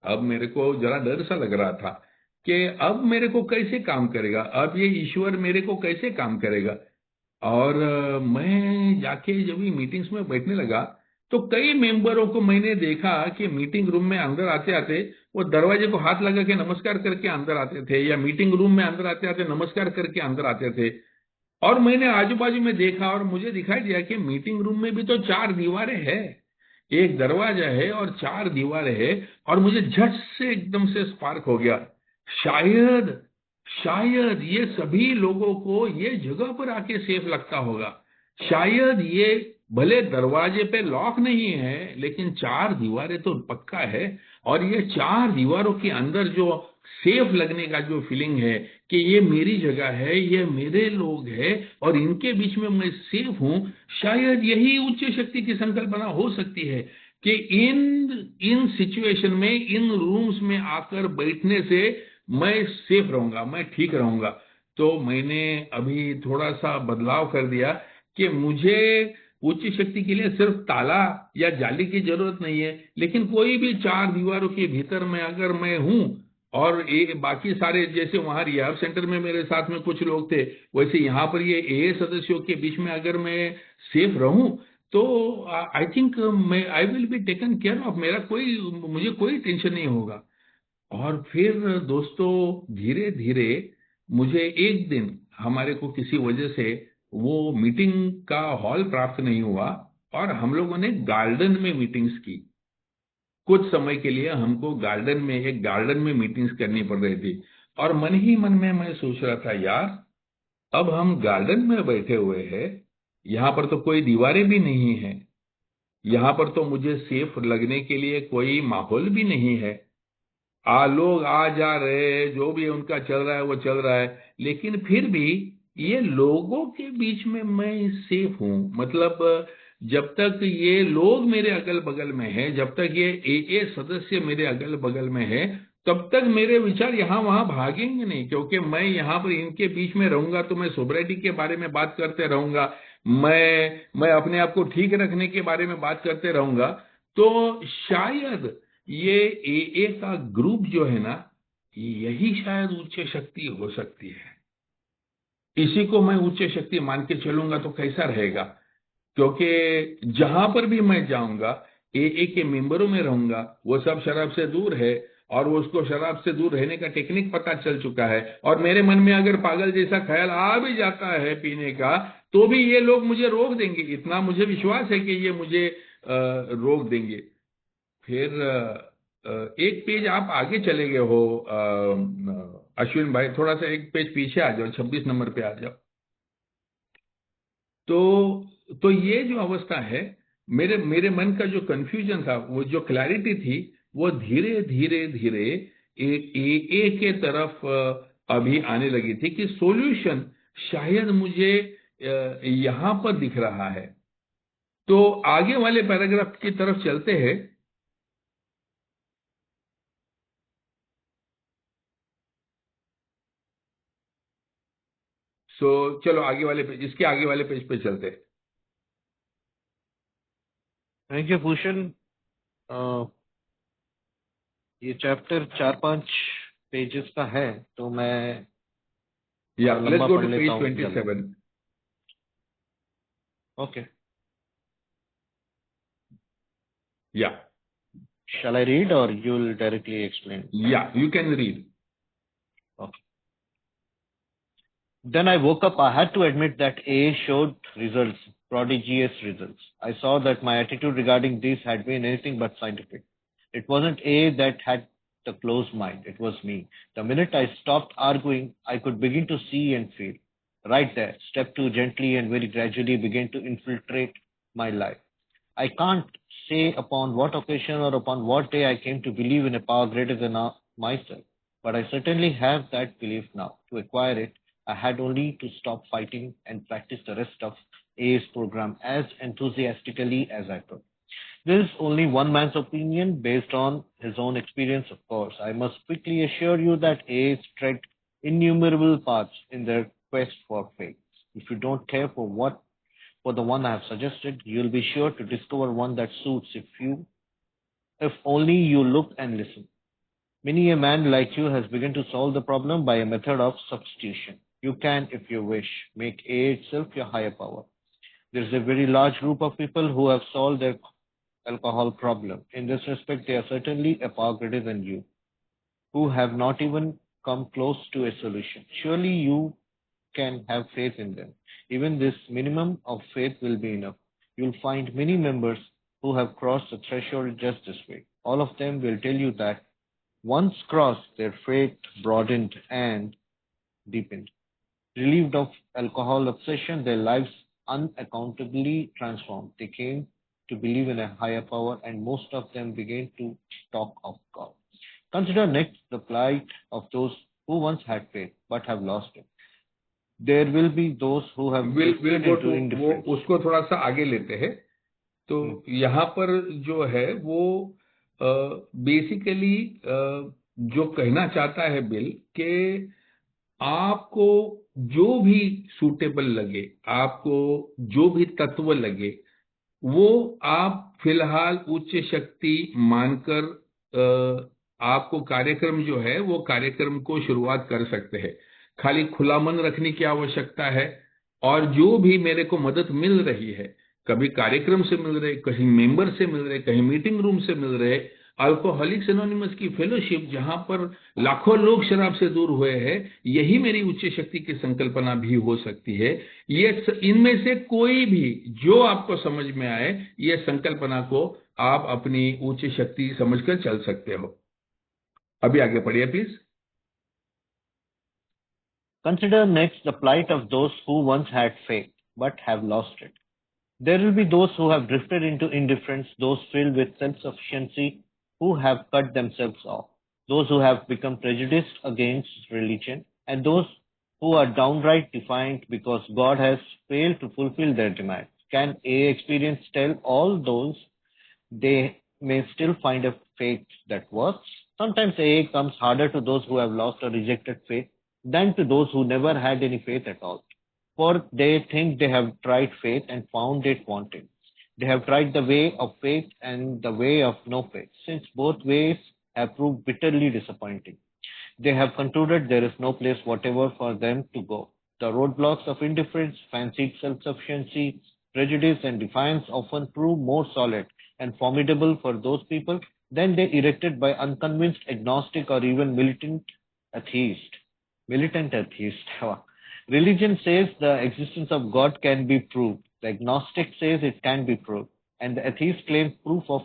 अब मेरे को जरा डर सा लग रहा था कि अब मेरे को कैसे काम करेगा, अब ये ईश्वर मेरे को कैसे काम करेगा। और मैं जाके जब भी मीटिंग्स में बैठने लगा तो कई मेंबरों को मैंने देखा कि मीटिंग रूम में अंदर आते आते वो दरवाजे को हाथ लगा के नमस्कार करके अंदर आते थे, या मीटिंग रूम में अंदर आते आते नमस्कार करके अंदर आते थे। और मैंने आजू बाजू में देखा और मुझे दिखाई दिया कि मीटिंग रूम में भी तो 4 दीवारें हैं, एक दरवाजा है और 4 दीवारें है। और मुझे झट से एकदम से स्पार्क हो गया, शायद शायद ये सभी लोगों को ये जगह पर आके सेफ लगता होगा। शायद ये भले दरवाजे पे लॉक नहीं है लेकिन 4 दीवारें तो पक्का है। और ये 4 दीवारों के अंदर जो सेफ लगने का जो फीलिंग है कि ये मेरी जगह है, ये मेरे लोग हैं और इनके बीच में मैं सेफ हूं, शायद यही उच्च शक्ति की संकल्पना हो सकती है कि इन सिचुएशन में, इन रूम्स में आकर बैठने से मैं सेफ रहूंगा, मैं ठीक रहूंगा। तो मैंने अभी थोड़ा सा बदलाव कर दिया कि मुझे उच्च शक्ति के लिए सिर्फ ताला या जाली की जरूरत नहीं है, लेकिन कोई भी 4 दीवारों के भीतर में अगर मैं हूं और बाकी सारे, जैसे वहां रिहैब सेंटर में मेरे साथ में कुछ लोग थे, वैसे यहाँ पर ये एए सदस्यों के बीच में अगर मैं सेफ रहूं तो I think I will be taken care of. मुझे कोई टेंशन नहीं होगा। और फिर दोस्तों धीरे धीरे मुझे एक दिन हमारे को किसी वजह से वो मीटिंग का हॉल प्राप्त नहीं हुआ और हम लोगों ने गार्डन में मीटिंग्स की। कुछ समय के लिए हमको एक गार्डन में मीटिंग्स करनी पड़ रही थी और मन ही मन में मैं सोच रहा था, यार अब हम गार्डन में बैठे हुए हैं, यहाँ पर तो कोई दीवारें भी नहीं है, यहाँ पर तो मुझे सेफ लगने के लिए कोई माहौल भी नहीं है। लोग आ जा रहे हैं, जो भी उनका चल रहा है वो चल रहा है, लेकिन फिर भी ये लोगों के बीच में मैं सेफ हूं। मतलब जब तक ये लोग मेरे अगल बगल में हैं, जब तक ये ए सदस्य मेरे अगल बगल में है, तब तक मेरे विचार यहाँ वहां भागेंगे नहीं, क्योंकि मैं यहाँ पर इनके बीच में रहूंगा तो मैं सोब्रिटी के बारे में बात करते रहूंगा, मैं अपने आप को ठीक रखने के बारे में बात करते रहूंगा। तो शायद ये ए का ग्रुप जो है ना, यही शायद उच्च शक्ति हो सकती है। इसी को मैं उच्च शक्ति मान के चलूंगा तो कैसा रहेगा? क्योंकि जहां पर भी मैं जाऊंगा, ए के मेंबरों में रहूंगा, वो सब शराब से दूर है, और वो उसको शराब से दूर रहने का टेक्निक पता चल चुका है। और मेरे मन में अगर पागल जैसा ख्याल आ भी जाता है पीने का, तो भी ये लोग मुझे रोक देंगे, इतना मुझे विश्वास है कि ये मुझे रोक देंगे। फिर एक पेज आप आगे चले गए हो अश्विन भाई, थोड़ा सा एक पेज पीछे आ जाओ, 26 नंबर पे आ जाओ। तो ये जो अवस्था है, मेरे मेरे मन का जो कंफ्यूजन था, वो जो क्लैरिटी थी, वो धीरे धीरे धीरे ए के तरफ अभी आने लगी थी कि सॉल्यूशन शायद मुझे यहां पर दिख रहा है। तो आगे वाले पैराग्राफ की तरफ चलते हैं। चलो आगे वाले पेज, इसके आगे वाले पेज पे चलते हैं। Thank you Bhushan. ये चैप्टर 4-5 पेजेस का है, तो मैं या थोड़ा लेट्स लंबा गो पढ़ टू लेता पेज हूँ जल्दी। 27। ओके, या shall I read or you'll directly explain? You can read. Okay. Then I woke up. I had to admit that A showed results, prodigious results. I saw that my attitude regarding this had been anything but scientific. It wasn't A that had the closed mind, it was me. The minute I stopped arguing, I could begin to see and feel. Right there, step 2 gently and very gradually began to infiltrate my life. I can't say upon what occasion or upon what day I came to believe in a power greater than myself, but I certainly have that belief now. To acquire it, I had only to stop fighting and practice the rest of A's program as enthusiastically as I could. This is only one man's opinion based on his own experience, of course. I must quickly assure you that A's tread innumerable paths in their quest for faith. If you don't care for the one I have suggested, you'll be sure to discover one that suits if only you look and listen. Many a man like you has begun to solve the problem by a method of substitution. You can, if you wish, make A itself your higher power. There is a very large group of people who have solved their alcohol problem. In this respect, they are certainly a power greater than you, who have not even come close to a solution. Surely you can have faith in them. Even this minimum of faith will be enough. You'll find many members who have crossed the threshold just this way. All of them will tell you that once crossed, their faith broadened and deepened. Relieved of alcohol obsession, their lives unaccountably transformed. They came to believe in a higher power, and most of them began to talk of God. Consider next the plight of those who once had faith but have lost it. There will be those who have will drifted go into to, वो indifference. उसको थोड़ा सा आगे लेते हैं। तो यहाँ पर जो है वो बेसिकली जो कहना चाहता है बिल, कि आपको जो भी सूटेबल लगे, आपको जो भी तत्व लगे, वो आप फिलहाल उच्च शक्ति मानकर आपको कार्यक्रम जो है वो कार्यक्रम को शुरुआत कर सकते हैं। खाली खुला मन रखने की आवश्यकता है। और जो भी मेरे को मदद मिल रही है, कभी कार्यक्रम से मिल रहे, कहीं मेंबर से मिल रहे, कहीं मीटिंग रूम से मिल रहे, अल्कोहलिक्स एनोनिमस की फेलोशिप जहां पर लाखों लोग शराब से दूर हुए हैं, यही मेरी उच्च शक्ति की संकल्पना भी हो सकती है। ये इनमें से कोई भी जो आपको समझ में आए, ये संकल्पना को आप अपनी उच्च शक्ति समझकर चल सकते हो। अभी आगे पढ़िए please. Consider next the plight of those who once had faith but have lost it. There will be those who have drifted into indifference, those filled with self-sufficiency who have cut themselves off, those who have become prejudiced against religion, and those who are downright defiant because God has failed to fulfill their demands. Can AA experience tell all those they may still find a faith that works? Sometimes AA comes harder to those who have lost or rejected faith than to those who never had any faith at all. For they think they have tried faith and found it wanting. They have tried the way of faith and the way of no faith, since both ways have proved bitterly disappointing. They have concluded there is no place whatever for them to go. The roadblocks of indifference, fancied self-sufficiency, prejudice, and defiance often prove more solid and formidable for those people than they erected by unconvinced agnostic or even militant atheist. Militant atheist. Religion says the existence of God can be proved. The agnostic says it can be proved. And the atheist claims proof of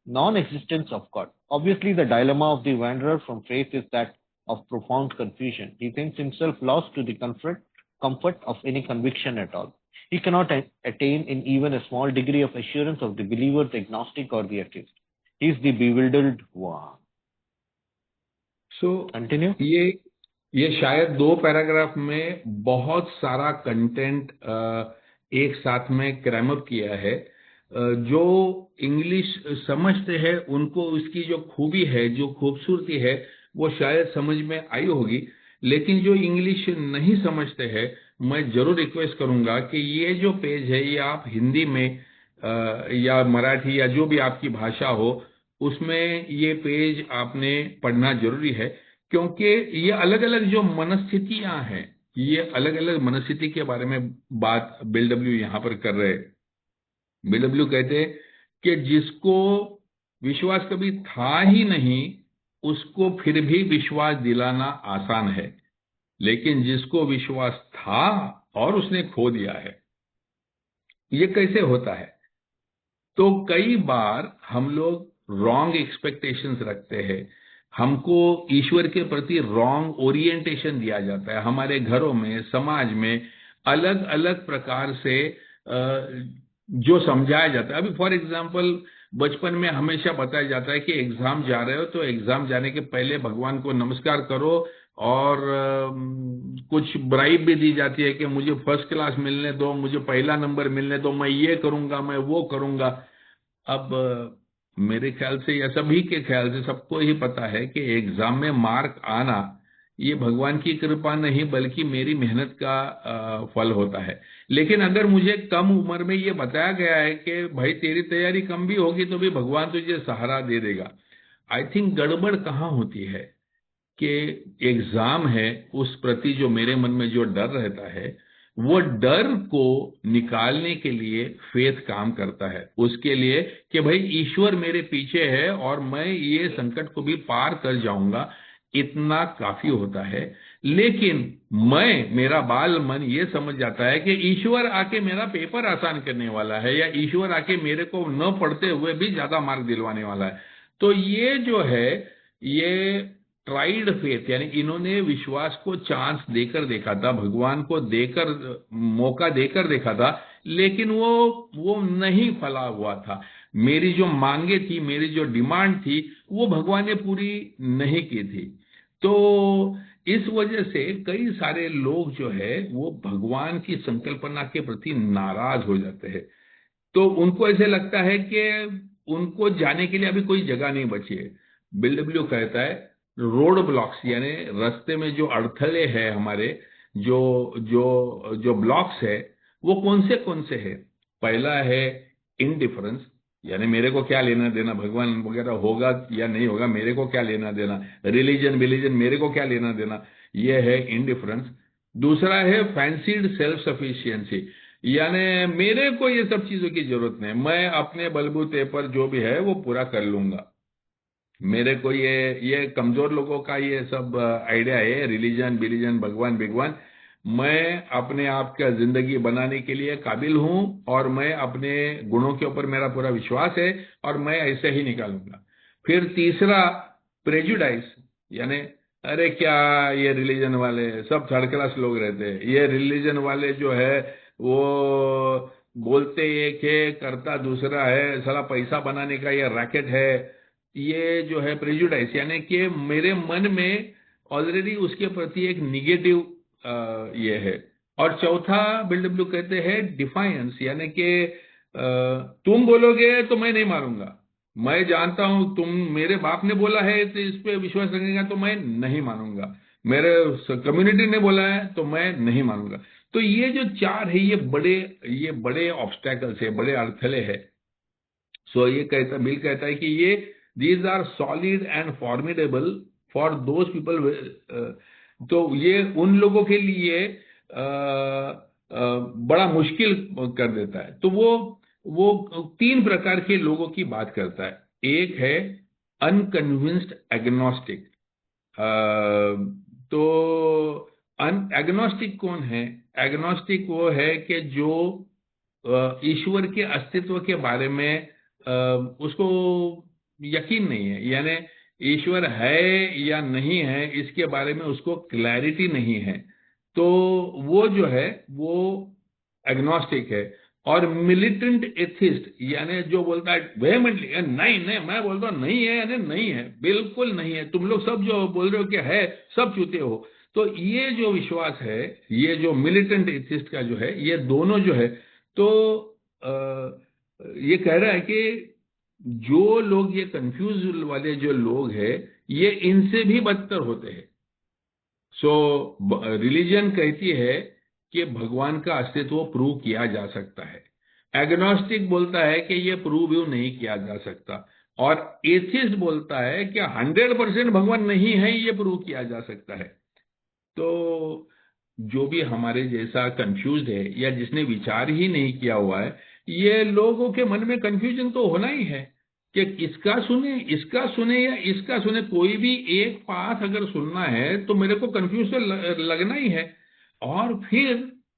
non-existence of God. Obviously, the dilemma of the wanderer from faith is that of profound confusion. He thinks himself lost to the comfort of any conviction at all. He cannot attain in even a small degree of assurance of the believer, the agnostic, or the atheist. He is the bewildered one. So Continue. ये शायद 2 पैराग्राफ में बहुत सारा कंटेंट एक साथ में क्रैम अप किया है। जो इंग्लिश समझते हैं उनको उसकी जो खूबी है, जो खूबसूरती है, वो शायद समझ में आई होगी, लेकिन जो इंग्लिश नहीं समझते हैं, मैं जरूर रिक्वेस्ट करूंगा कि ये जो पेज है ये आप हिंदी में या मराठी या जो भी आपकी भाषा हो उसमें ये पेज आपने पढ़ना जरूरी है, क्योंकि ये अलग अलग जो मनस्थितियां हैं, ये अलग अलग मनस्थिति के बारे में बात बिल डब्ल्यू यहां पर कर रहे हैं। बिल डब्ल्यू कहते हैं कि जिसको विश्वास कभी था ही नहीं उसको फिर भी विश्वास दिलाना आसान है, लेकिन जिसको विश्वास था और उसने खो दिया है, ये कैसे होता है? तो कई बार हम लोग रॉन्ग एक्सपेक्टेशंस रखते हैं, हमको ईश्वर के प्रति रॉन्ग ओरिएंटेशन दिया जाता है। हमारे घरों में, समाज में अलग अलग प्रकार से जो समझाया जाता है। अभी फॉर एग्जांपल बचपन में हमेशा बताया जाता है कि एग्जाम जा रहे हो तो एग्जाम जाने के पहले भगवान को नमस्कार करो, और कुछ ब्राइब भी दी जाती है कि मुझे फर्स्ट क्लास मिलने दो, मुझे पहला नंबर मिलने दो, मैं ये करूंगा, मैं वो करूंगा। अब मेरे ख्याल से या सभी के ख्याल से सबको ही पता है कि एग्जाम में मार्क आना ये भगवान की कृपा नहीं बल्कि मेरी मेहनत का फल होता है। लेकिन अगर मुझे कम उम्र में ये बताया गया है कि भाई तेरी तैयारी कम भी होगी तो भी भगवान तुझे सहारा दे देगा, आई थिंक गड़बड़ कहाँ होती है कि एग्जाम है उस प्रति जो मेरे मन में जो डर रहता है, वो डर को निकालने के लिए फेथ काम करता है, उसके लिए कि भाई ईश्वर मेरे पीछे है और मैं ये संकट को भी पार कर जाऊंगा, इतना काफी होता है। लेकिन मेरा बाल मन ये समझ जाता है कि ईश्वर आके मेरा पेपर आसान करने वाला है, या ईश्वर आके मेरे को न पढ़ते हुए भी ज्यादा मार्क दिलवाने वाला है। तो ये जो है ये ट्राइड फेथ, यानी इन्होंने विश्वास को चांस देकर देखा था, भगवान को देकर मौका देकर देखा था, लेकिन वो नहीं फला हुआ था। मेरी जो मांगे थी, मेरी जो डिमांड थी, वो भगवान ने पूरी नहीं की थी। तो इस वजह से कई सारे लोग जो है वो भगवान की संकल्पना के प्रति नाराज हो जाते हैं। तो उनको ऐसे लगता है कि उनको जाने के लिए अभी कोई जगह नहीं बची है। बिल डब्ल्यू कहता है रोड ब्लॉक्स, यानी रास्ते में जो अड़थले हैं हमारे, जो ब्लॉक्स है, वो कौन से है? पहला है इंडिफरेंस, यानी मेरे को क्या लेना देना, भगवान वगैरह होगा या नहीं होगा, मेरे को क्या लेना देना, रिलीजन मेरे को क्या लेना देना, ये है इंडिफरेंस। दूसरा है फैंसीड सेल्फ सफिशिएंसी, यानी मेरे को ये सब चीजों की जरूरत नहीं, मैं अपने बलबूते पर जो भी है वो पूरा कर लूंगा। मेरे को ये कमजोर लोगों का ये सब आइडिया है, रिलीजन भगवान, मैं अपने आप का जिंदगी बनाने के लिए काबिल हूं और मैं अपने गुणों के ऊपर मेरा पूरा विश्वास है और मैं ऐसे ही निकालूंगा। फिर तीसरा प्रेजुडाइज, यानी अरे क्या ये रिलीजन वाले सब थर्ड क्लास लोग रहते हैं। ये रिलीजन वाले जो है वो बोलते एक है करता दूसरा है, साला पैसा बनाने का ये रैकेट है। ये जो है प्रेजुडाइज, यानी कि मेरे मन में ऑलरेडी उसके प्रति एक निगेटिव ये है। और चौथा बिल्डब्ल्यू कहते हैं डिफाइंस, यानी कि तुम बोलोगे तो मैं नहीं मारूंगा, मैं जानता हूं तुम, मेरे बाप ने बोला है तो इस पे विश्वास रखेगा तो मैं नहीं मानूंगा, मेरे कम्युनिटी ने बोला है तो मैं नहीं मानूंगा। तो ये जो चार है ये बड़े ऑब्स्टेकल्स है, बड़े अड़थले हैं। सो ये कहता बिल कहता है कि ये these are solid and formidable for those people. तो ये उन लोगों के लिए बड़ा मुश्किल कर देता है। तो वो तीन प्रकार के लोगों की बात करता है। एक है अनकन्विंस्ड एग्नोस्टिक। तो एग्नोस्टिक कौन है? एग्नोस्टिक वो है कि जो ईश्वर के अस्तित्व के बारे में उसको यकीन नहीं है, यानी ईश्वर है या नहीं है इसके बारे में उसको क्लैरिटी नहीं है। तो वो जो है वो एग्नोस्टिक है। और मिलिटेंट एथिस्ट, यानी जो बोलता है वेहेमेंटली नहीं नहीं, मैं बोलता हूं नहीं है, यानी नहीं है, बिल्कुल नहीं है, तुम लोग सब जो बोल रहे हो कि है सब चूते हो। तो ये जो विश्वास है, ये जो मिलिटेंट एथिस्ट का जो है, ये दोनों जो है, तो ये कह रहा है कि जो लोग ये कंफ्यूज वाले जो लोग हैं, ये इनसे भी बदतर होते हैं। सो रिलीजन कहती है कि भगवान का अस्तित्व प्रूव किया जा सकता है। एग्नोस्टिक बोलता है कि ये प्रूव नहीं किया जा सकता। और एथिस्ट बोलता है कि 100% भगवान नहीं है, ये प्रूव किया जा सकता है। तो जो भी हमारे जैसा कंफ्यूज्ड है या जिसने विचार ही नहीं किया हुआ है, ये लोगों के मन में कंफ्यूजन तो होना ही है कि इसका सुने या इसका सुने। कोई भी एक पाथ अगर सुनना है तो मेरे को कंफ्यूज तो लगना ही है। और फिर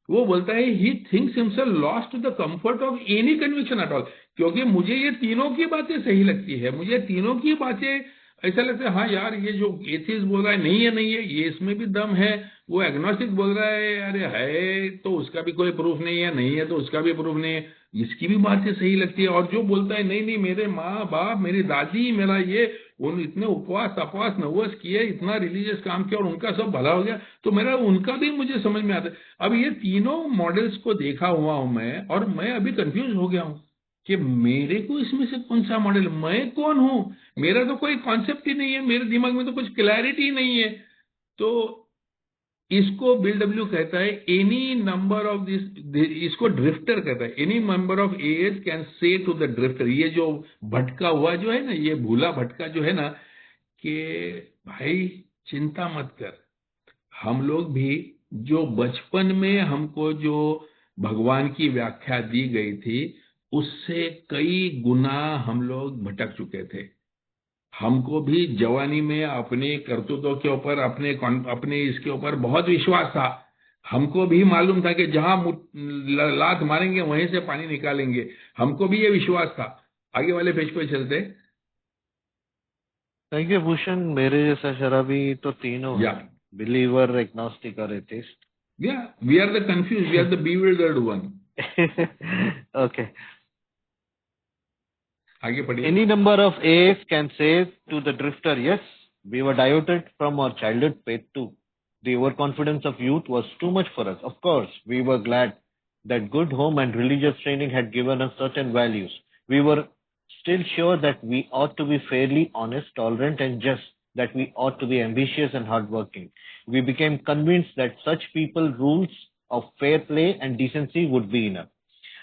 वो बोलता है he thinks himself lost to the comfort of any conviction at all. क्योंकि मुझे ये तीनों की बातें सही लगती है, मुझे तीनों की बातें ऐसा लगता है हाँ यार, ये जो एथिस्ट बोल रहा है नहीं है ये इसमें भी दम है। वो एग्नोस्टिक बोल रहा है अरे है तो उसका भी कोई प्रूफ नहीं है, नहीं है तो उसका भी प्रूफ नहीं है, इसकी भी बातें सही लगती है। और जो बोलता है नहीं नहीं, मेरे माँ बाप मेरी दादी मेरा ये, उन इतने उपवास तपवास नवस किए, इतना रिलीजियस काम किया और उनका सब भला हो गया, तो मेरा उनका भी मुझे समझ में आता है। अब ये तीनों मॉडल्स को देखा हुआ हूं मैं, और मैं अभी कंफ्यूज हो गया हूं कि मेरे को इसमें से कौन सा मॉडल, मैं कौन हूं? मेरा तो कोई कॉन्सेप्ट ही नहीं है, मेरे दिमाग में तो कुछ क्लैरिटी नहीं है। तो इसको बिल डब्ल्यू कहता है एनी नंबर ऑफ दिस, इसको ड्रिफ्टर कहता है। Any number of as can say to the drifter, ये जो भटका हुआ जो है ना, ये भूला भटका जो है ना, कि भाई चिंता मत कर, हम लोग भी जो बचपन में हमको जो भगवान की व्याख्या दी गई थी उससे कई गुना हम लोग भटक चुके थे। हमको भी जवानी में अपने करतूतों के ऊपर, अपने इसके ऊपर बहुत विश्वास था। हमको भी मालूम था कि जहां लात मारेंगे वहीं से पानी निकालेंगे, हमको भी ये विश्वास था। आगे वाले पेज पे चलते। Thank you Bhushan. मेरे जैसा शराबी तो तीनों या है, बिलीवर, एग्नोस्टिक और एथिस्ट। या we are the confuse, we are the bewildered one. Okay. आगे पढ़िए। Any number of A's can say to the drifter, yes, we were diluted from our childhood faith too. The overconfidence of youth was too much for us. Of course, we were glad that good home and religious training had given us certain values. We were still sure that we ought to be fairly honest, tolerant, and just, that we ought to be ambitious and hardworking. We became convinced that such people rules of fair play and decency would be enough.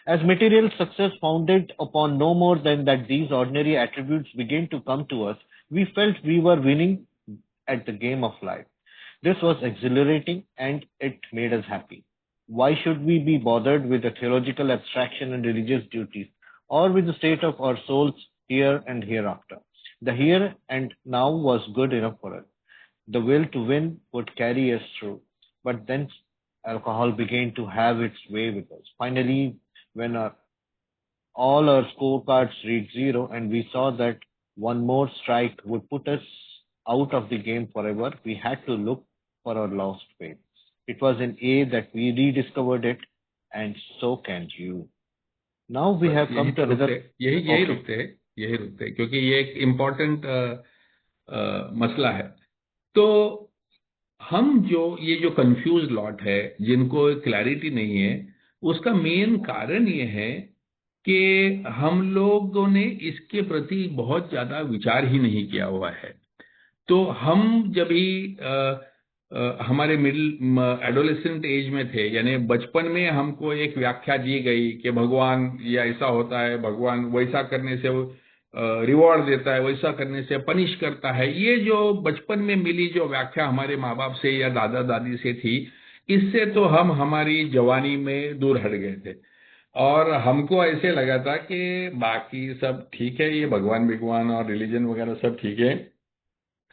As material success founded upon no more than that these ordinary attributes began to come to us, we felt we were winning at the game of life. This was exhilarating and it made us happy. Why should we be bothered with the theological abstraction and religious duties, or with the state of our souls here and hereafter? The here and now was good enough for us. The will to win would carry us through. But then alcohol began to have its way with us. Finally, when all our scorecards reached zero and we saw that one more strike would put us out of the game forever. We had to look for our lost faith. It was in A that we rediscovered it, and so can you. Now we have come to another. यही रुकते हैं क्योंकि ये एक इम्पोर्टेंट मसला है. तो हम ये जो कंफ्यूज लॉट है, जिनको क्लैरिटी नहीं है, उसका मेन कारण ये है कि हम लोगों ने इसके प्रति बहुत ज्यादा विचार ही नहीं किया हुआ है. तो हम जब भी हमारे मिडिल एडोलेसेंट एज में थे, यानी बचपन में हमको एक व्याख्या दी गई कि भगवान ये ऐसा होता है, भगवान वैसा करने से रिवॉर्ड देता है, वैसा करने से पनिश करता है. ये जो बचपन में मिली जो व्याख्या हमारे माँ बाप से या दादा दादी से थी, इससे तो हम हमारी जवानी में दूर हट गए थे और हमको ऐसे लगा था कि बाकी सब ठीक है, ये भगवान और रिलीजन वगैरह सब ठीक है,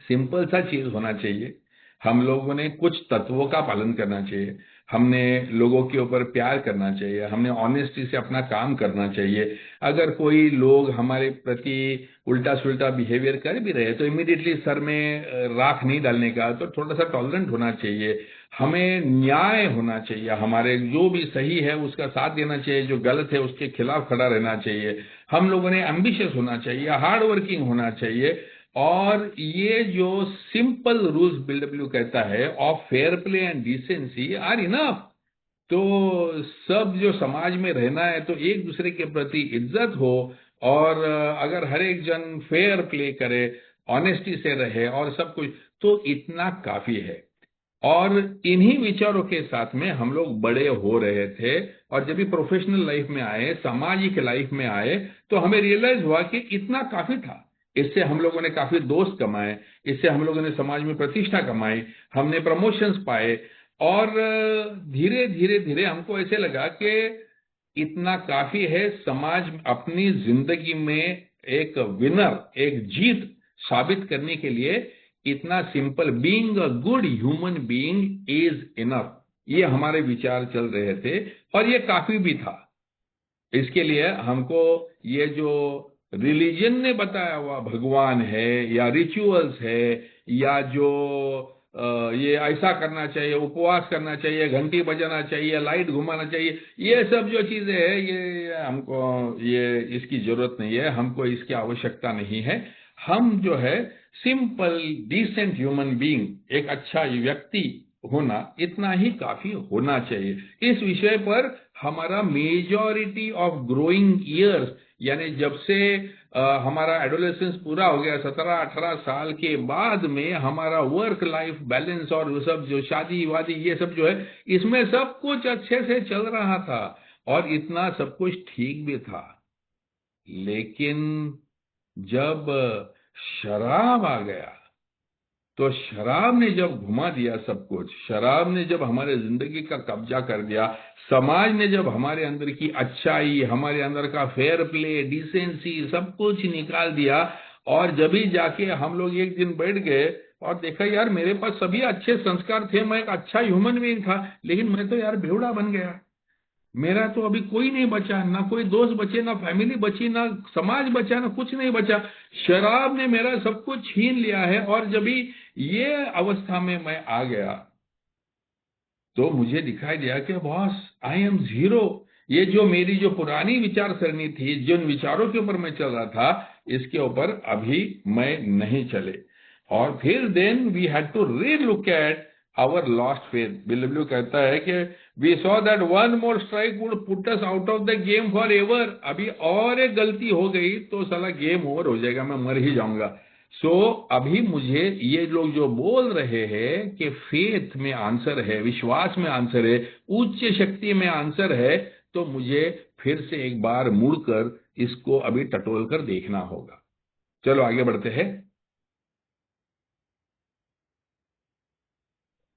सिंपल सा चीज होना चाहिए. हम लोगों ने कुछ तत्वों का पालन करना चाहिए, हमने लोगों के ऊपर प्यार करना चाहिए, हमने ऑनेस्टी से अपना काम करना चाहिए. अगर कोई लोग हमारे प्रति उल्टा सुल्टा बिहेवियर कर भी रहे तो इमीडिएटली सर में राख नहीं डालने का, तो थोड़ा सा टॉलरेंट होना चाहिए. हमें न्याय होना चाहिए, हमारे जो भी सही है उसका साथ देना चाहिए, जो गलत है उसके खिलाफ खड़ा रहना चाहिए. हम लोगों ने एम्बिशियस होना चाहिए, हार्ड वर्किंग होना चाहिए. और ये जो सिंपल रूल्स BW कहता है of fair play and decency are enough. तो सब जो समाज में रहना है तो एक दूसरे के प्रति इज्जत हो, और अगर हर एक जन फेयर प्ले करे, ऑनेस्टी से रहे और सब कुछ, तो इतना काफी है. और इन्हीं विचारों के साथ में हम लोग बड़े हो रहे थे, और जब भी प्रोफेशनल लाइफ में आए, सामाजिक लाइफ में आए, तो हमें रियलाइज हुआ कि इतना काफी था. इससे हम लोगों ने काफी दोस्त कमाए, इससे हम लोगों ने समाज में प्रतिष्ठा कमाई, हमने प्रमोशंस पाए, और धीरे धीरे धीरे हमको ऐसे लगा कि इतना काफी है. समाज अपनी जिंदगी में एक विनर, एक जीत साबित करने के लिए इतना simple, being a good human being is enough, ये हमारे विचार चल रहे थे, और ये काफी भी था. इसके लिए हमको ये जो रिलीजन ने बताया हुआ भगवान है, या रिचुअल्स है, या जो ये ऐसा करना चाहिए, उपवास करना चाहिए, घंटी बजाना चाहिए, लाइट घुमाना चाहिए, ये सब जो चीजें है, ये हमको ये इसकी जरूरत नहीं है, हमको इसकी आवश्यकता नहीं है. हम जो है सिंपल डिसेंट ह्यूमन बीइंग, एक अच्छा व्यक्ति होना, इतना ही काफी होना चाहिए. इस विषय पर हमारा मेजॉरिटी ऑफ ग्रोइंग ईयर्स, यानी जब से हमारा एडोलेसेंस पूरा हो गया 17-18 साल के बाद में, हमारा वर्क लाइफ बैलेंस और वो सब जो शादी वादी ये सब जो है, इसमें सब कुछ अच्छे से चल रहा था और इतना सब कुछ ठीक भी था. लेकिन जब शराब आ गया, तो शराब ने जब घुमा दिया सब कुछ, शराब ने जब हमारे जिंदगी का कब्जा कर दिया, समाज ने जब हमारे अंदर की अच्छाई, हमारे अंदर का फेयर प्ले, डिसेंसी सब कुछ निकाल दिया, और जब ही जाके हम लोग एक दिन बैठ गए और देखा यार मेरे पास सभी अच्छे संस्कार थे, मैं एक अच्छा ह्यूमन बीइंग था, लेकिन मैं तो यार बेवड़ा बन गया. मेरा तो अभी कोई नहीं बचा, ना कोई दोस्त बचे, ना फैमिली बची, ना समाज बचा, ना कुछ नहीं बचा. शराब ने मेरा सब कुछ छीन लिया है. और जब भी ये अवस्था में मैं आ गया, तो मुझे दिखाई दिया कि बॉस, आई एम जीरो. ये जो मेरी जो पुरानी विचार सरणी थी, जिन विचारों के ऊपर मैं चल रहा था, इसके ऊपर अभी मैं नहीं चले. और फिर then we had to relook at our lost faith. BW कहता है कि we saw that one more strike would put us out of the game forever. अभी और एक गलती हो गई तो साला गेम ओवर हो जाएगा, मैं मर ही जाऊंगा. अभी मुझे ये लोग जो बोल रहे हैं कि फेथ में आंसर है, विश्वास में आंसर है, उच्च शक्ति में आंसर है, तो मुझे फिर से एक बार मुड़कर इसको अभी टटोल कर देखना होगा. चलो आगे बढ़ते हैं.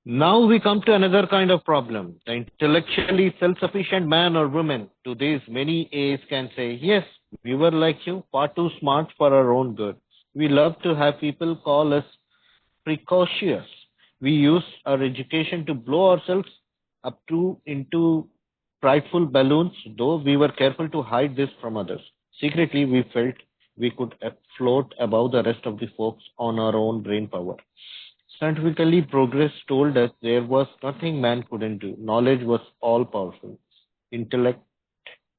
Now we come to another kind of problem. The intellectually self-sufficient man or woman to these many A's can say, yes, we were like you, far too smart for our own good. We love to have people call us precocious. We use our education to blow ourselves up into prideful balloons, though we were careful to hide this from others. Secretly, we felt we could float above the rest of the folks on our own brain power. Scientifically, progress told us there was nothing man couldn't do. Knowledge was all powerful. Intellect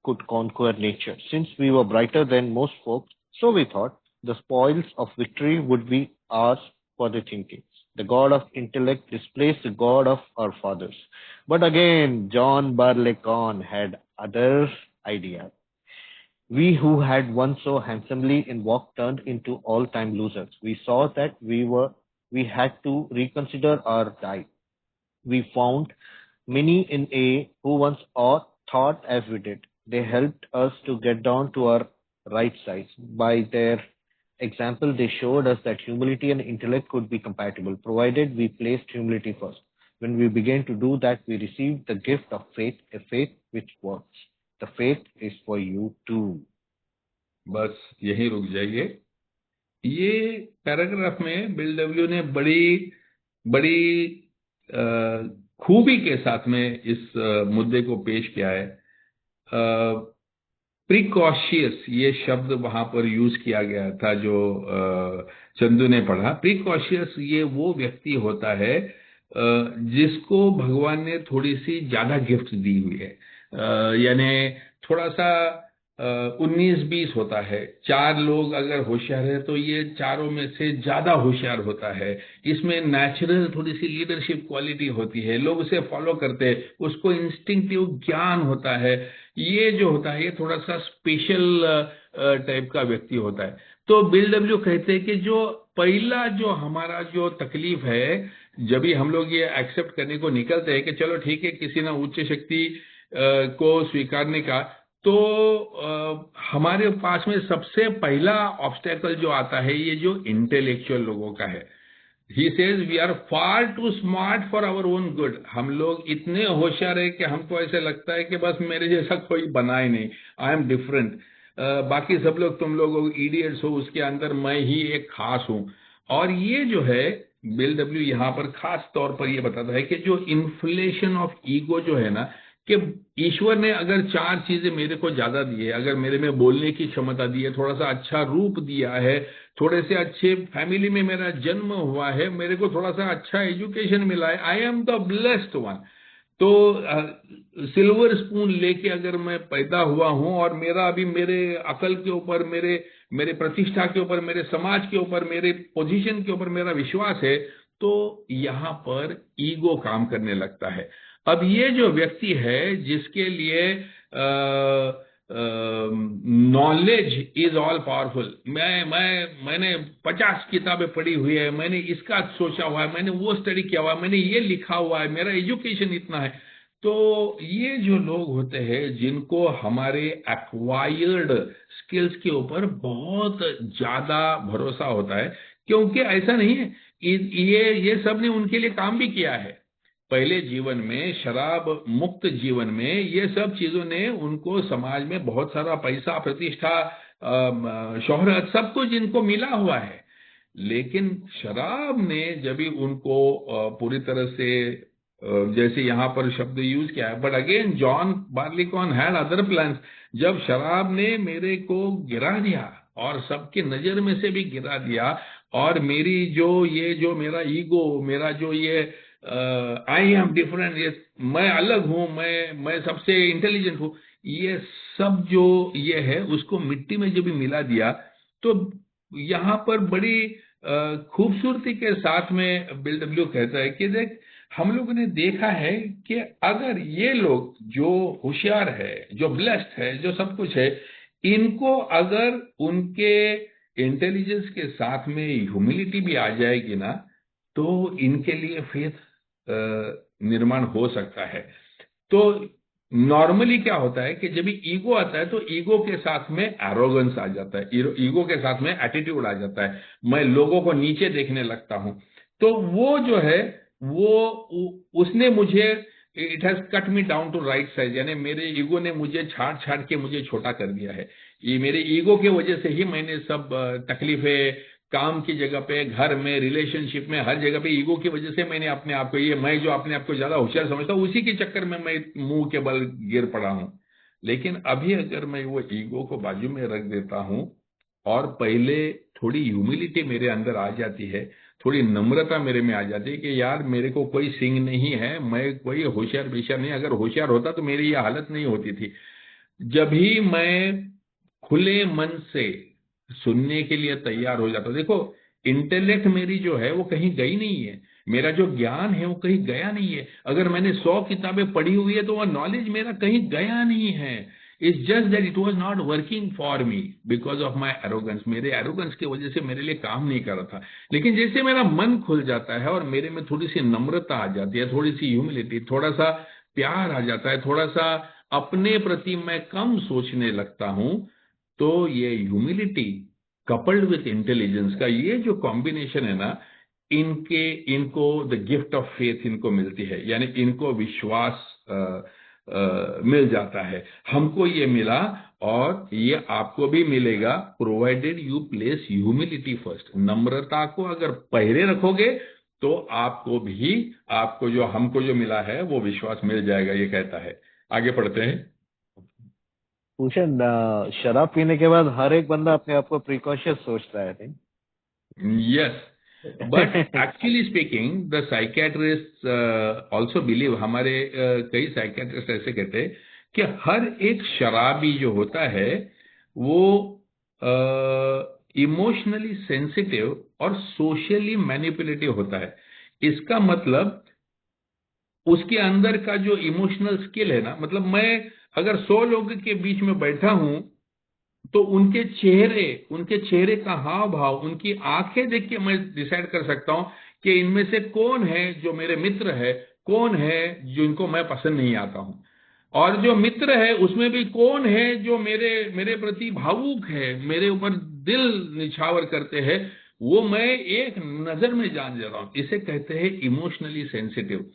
could conquer nature. Since we were brighter than most folks, so we thought, the spoils of victory would be ours for the thinking. The god of intellect displaced the god of our fathers. But again, John Barleycorn had other ideas. We who had won so handsomely in walk turned into all-time losers. We saw that we had to reconsider our diet. We found many in A who once thought as we did. They helped us to get down to our right sides. By their example, they showed us that humility and intellect could be compatible, provided we placed humility first. When we began to do that, we received the gift of faith, a faith which works. The faith is for you too. बस यहीं रुक जाइए। ये पैराग्राफ में बिल डब्ल्यू ने बड़ी बड़ी खूबी के साथ में इस मुद्दे को पेश किया है। प्रिकॉशियस ये शब्द वहां पर यूज किया गया था जो चंदू ने पढ़ा। प्रिकॉशियस ये वो व्यक्ति होता है जिसको भगवान ने थोड़ी सी ज्यादा गिफ्ट दी हुई है, यानी थोड़ा सा 19-20 होता है। 4 लोग अगर होशियार है तो ये चारों में से ज्यादा होशियार होता है। इसमें नेचुरल थोड़ी सी लीडरशिप क्वालिटी होती है, लोग उसे फॉलो करते हैं, उसको इंस्टिंक्टिव ज्ञान होता है। ये जो होता है ये थोड़ा सा स्पेशल टाइप का व्यक्ति होता है। तो बिल डब्ल्यू कहते हैं कि जो पहला जो हमारा जो तकलीफ है, जब भी हम लोग ये एक्सेप्ट करने को निकलते हैं कि चलो ठीक है किसी ना उच्च शक्ति को स्वीकारने का, तो हमारे पास में सबसे पहला ऑब्स्टेकल जो आता है ये जो इंटेलेक्चुअल लोगों का है। He says we are far too smart for our own good. हम लोग इतने होशियार है कि हमको ऐसे लगता है कि बस मेरे जैसा कोई बना ही नहीं, आई एम डिफरेंट, बाकी सब लोग तुम लोग इडियट्स हो, उसके अंदर मैं ही एक खास हूं। और ये जो है बिल डब्ल्यू यहाँ पर खास तौर पर ये बताता है कि जो इन्फ्लेशन ऑफ ईगो जो है ना, कि ईश्वर ने अगर 4 चीजें मेरे को ज्यादा दी है, अगर मेरे में बोलने की क्षमता दी है, थोड़ा सा अच्छा रूप दिया है, थोड़े से अच्छे फैमिली में मेरा जन्म हुआ है, मेरे को थोड़ा सा अच्छा एजुकेशन मिला है, I am the blessed one. तो सिल्वर स्पून लेके अगर मैं पैदा हुआ हूं और मेरा अभी मेरे अकल के ऊपर, मेरे प्रतिष्ठा के ऊपर, मेरे समाज के ऊपर, मेरे पोजीशन के ऊपर मेरा विश्वास है, तो यहाँ पर ईगो काम करने लगता है। अब ये जो व्यक्ति है जिसके लिए नॉलेज इज ऑल पावरफुल, मैंने 50 किताबें पढ़ी हुई है, मैंने इसका सोचा हुआ है, मैंने वो स्टडी किया हुआ है, मैंने ये लिखा हुआ है, मेरा एजुकेशन इतना है। तो ये जो लोग होते हैं जिनको हमारे एक्वायर्ड स्किल्स के ऊपर बहुत ज्यादा भरोसा होता है, क्योंकि ऐसा नहीं है, ये सब ने उनके लिए काम भी किया है। पहले जीवन में, शराब मुक्त जीवन में, ये सब चीजों ने उनको समाज में बहुत सारा पैसा, प्रतिष्ठा, शोहरत, सब कुछ इनको मिला हुआ है। लेकिन शराब ने जब भी उनको पूरी तरह से, जैसे यहाँ पर शब्द यूज किया है, but again John Barleycorn had other plans. जब शराब ने मेरे को गिरा दिया और सबके नजर में से भी गिरा दिया, और मेरी जो मेरा ईगो, मेरा जो ये आई एम डिफरेंट, ये मैं अलग हूं, मैं सबसे इंटेलिजेंट हूं, ये सब जो ये है उसको मिट्टी में जब भी मिला दिया, तो यहाँ पर बड़ी खूबसूरती के साथ में बिल डब्ल्यू कहता है कि देख, हम लोगों ने देखा है कि अगर ये लोग जो होशियार है, जो ब्लेस्ड है, जो सब कुछ है, इनको अगर उनके इंटेलिजेंस के साथ में ह्यूमिलिटी भी आ जाएगी ना, तो इनके लिए फेथ निर्माण हो सकता है। तो नॉर्मली क्या होता है कि जब ईगो आता है तो ईगो के साथ में एरोगेंस आ जाता है, ईगो के साथ में एटीट्यूड आ जाता है, मैं लोगों को नीचे देखने लगता हूं। तो वो जो है उसने मुझे, it has cut me down to right size, यानी मेरे ईगो ने मुझे छाट के मुझे छोटा कर दिया है। ये मेरे ईगो के वजह से ही मैंने सब तकलीफें, काम की जगह पे, घर में, रिलेशनशिप में, हर जगह पे ईगो की वजह से मैंने अपने आप को, ये मैं जो अपने आप को ज्यादा होशियार समझता हूं, उसी के चक्कर में मैं मुंह के बल गिर पड़ा हूं। लेकिन अभी अगर मैं वो ईगो को बाजू में रख देता हूं और पहले थोड़ी ह्यूमिलिटी मेरे अंदर आ जाती है, थोड़ी नम्रता मेरे में आ जाती है कि यार मेरे को कोई सिंह नहीं है, मैं कोई होशियार बेशियार नहीं, अगर होशियार होता तो मेरी ये हालत नहीं होती थी। जब भी मैं खुले मन से सुनने के लिए तैयार हो जाता, देखो इंटेलेक्ट मेरी जो है वो कहीं गई नहीं है, मेरा जो ज्ञान है वो कहीं गया नहीं है। अगर मैंने 100 किताबें पढ़ी हुई है तो वह नॉलेज मेरा कहीं गया नहीं है। It's just that it was not working for me because of my arrogance. मेरे एरोगेंस की वजह से मेरे लिए काम नहीं कर रहा था। लेकिन जैसे मेरा मन खुल जाता है और मेरे में थोड़ी सी नम्रता आ जाती है, थोड़ी सी ह्यूमिलिटी, थोड़ा सा प्यार आ जाता है, थोड़ा सा अपने प्रति मैं कम सोचने लगता हूं, तो ये ह्यूमिलिटी कपल्ड विथ इंटेलिजेंस का ये जो कॉम्बिनेशन है ना, इनको द गिफ्ट ऑफ फेथ इनको मिलती है, यानी इनको विश्वास मिल जाता है। हमको ये मिला और ये आपको भी मिलेगा, provided you place humility first. नम्रता को अगर पहले रखोगे तो आपको जो हमको जो मिला है वो विश्वास मिल जाएगा, ये कहता है। आगे पढ़ते हैं। भूषण, शराब पीने के बाद हर एक बंदा अपने आप को प्रिकॉशियस सोचता है, नहीं? Yes, but actually speaking, the psychiatrists also believe, हमारे कई साइकियाट्रिस्ट ऐसे कहते हैं कि हर एक शराबी जो होता है वो इमोशनली सेंसिटिव और सोशली मैनिपुलेटिव होता है। इसका मतलब उसके अंदर का जो इमोशनल स्किल है ना, मतलब मैं अगर 100 लोगों के बीच में बैठा हूं तो उनके चेहरे का हाव भाव, उनकी आंखें देख के मैं डिसाइड कर सकता हूं कि इनमें से कौन है जो मेरे मित्र है, कौन है जिनको मैं पसंद नहीं आता हूं। और जो मित्र है उसमें भी कौन है जो मेरे प्रति भावुक है, मेरे ऊपर दिल निछावर करते हैं, वो मैं एक नजर में जान जाता हूं। इसे कहते हैं इमोशनली सेंसिटिव।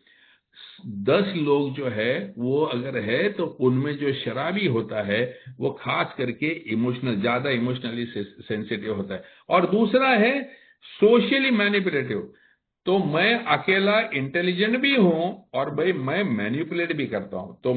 10 लोग जो है वो अगर है तो उनमें जो शराबी होता है वो खास करके ज्यादा इमोशनली सेंसिटिव होता है। और दूसरा है सोशली मैनिपुलेटिव। तो मैं अकेला इंटेलिजेंट भी हूं और भाई मैं मैनिपुलेट भी करता हूं। तो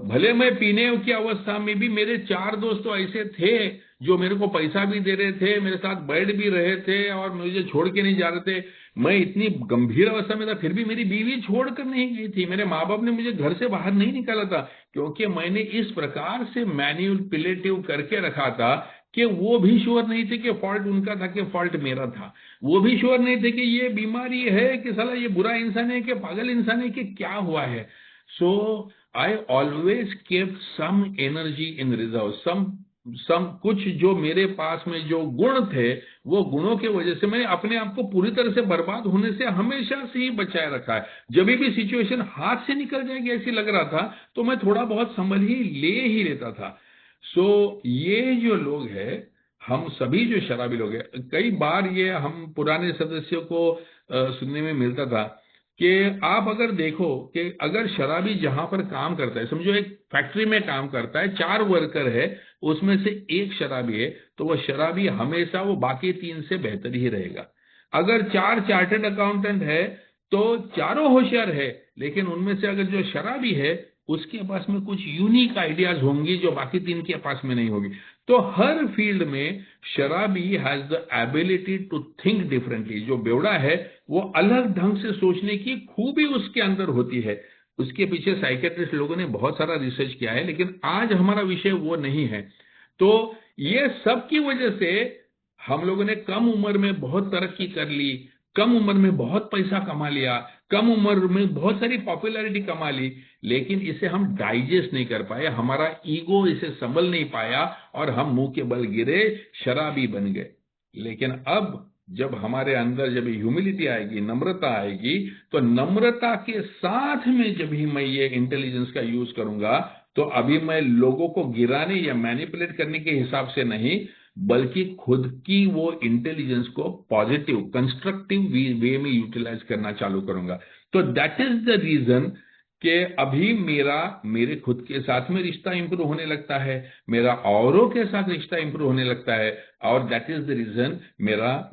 भले मैं पीने की अवस्था में भी मेरे 4 दोस्त तो ऐसे थे जो मेरे को पैसा भी दे रहे थे, मेरे साथ बैठ भी रहे थे और मुझे छोड़ के नहीं जा रहे थे। मैं इतनी गंभीर अवस्था में था फिर भी मेरी बीवी छोड़कर नहीं गई थी, मेरे माँ बाप ने मुझे घर से बाहर नहीं निकाला था, क्योंकि मैंने इस प्रकार से मैनिपुलेटिव करके रखा था कि वो भी श्योर नहीं थे कि फॉल्ट उनका था कि फॉल्ट मेरा था। वो भी श्योर नहीं थे कि ये बीमारी है कि साला ये बुरा इंसान है कि पागल इंसान है कि क्या हुआ है। So I always kept some energy in reserve, some कुछ जो मेरे पास में जो गुण थे वो गुणों की वजह से मैंने अपने आप को पूरी तरह से बर्बाद होने से हमेशा से ही बचाए रखा है। जब भी सिचुएशन हाथ से निकल जाएगी ऐसी लग रहा था तो मैं थोड़ा बहुत संभल ही लेता था। सो ये जो लोग हैं, हम सभी जो शराबी लोग हैं, कई बार ये हम पुराने सदस्यों को सुनने में मिलता था कि आप अगर देखो कि अगर शराबी जहां पर काम करता है, समझो एक फैक्ट्री में काम करता है, 4 वर्कर है, उसमें से एक शराबी है, तो वह शराबी हमेशा वो बाकी 3 से बेहतर ही रहेगा। अगर 4 चार्टर्ड अकाउंटेंट है तो चारों होशियार है, लेकिन उनमें से अगर जो शराबी है उसके पास में कुछ यूनिक आइडियाज होंगी जो बाकी 3 के पास में नहीं होगी। तो हर फील्ड में शराबी has the ability to think differently. जो बेवड़ा है वो अलग ढंग से सोचने की खूबी उसके अंदर होती है। उसके पीछे साइकेट्रिस्ट लोगों ने बहुत सारा रिसर्च किया है, लेकिन आज हमारा विषय वो नहीं है। तो ये सब की वजह से हम लोगों ने कम उम्र में बहुत तरक्की कर ली, कम उम्र में बहुत पैसा कमा लिया, कम उम्र में बहुत सारी पॉपुलैरिटी कमा ली, लेकिन इसे हम डाइजेस्ट नहीं कर पाए, हमारा ईगो इसे संभल नहीं पाया और हम मुंह के बल गिरे, शराबी बन गए। लेकिन अब जब हमारे अंदर जब ह्यूमिलिटी आएगी, नम्रता आएगी, तो नम्रता के साथ में जब ही मैं ये इंटेलिजेंस का यूज करूंगा तो अभी मैं लोगों को गिराने या मैनिपुलेट करने के हिसाब से नहीं, बल्कि खुद की वो इंटेलिजेंस को पॉजिटिव कंस्ट्रक्टिव वे में यूटिलाइज करना चालू करूंगा। तो दैट इज द रीजन कि अभी मेरे खुद के साथ में रिश्ता इंप्रूव होने लगता है, मेरा औरों के साथ रिश्ता इंप्रूव होने लगता है, और दैट इज द रीजन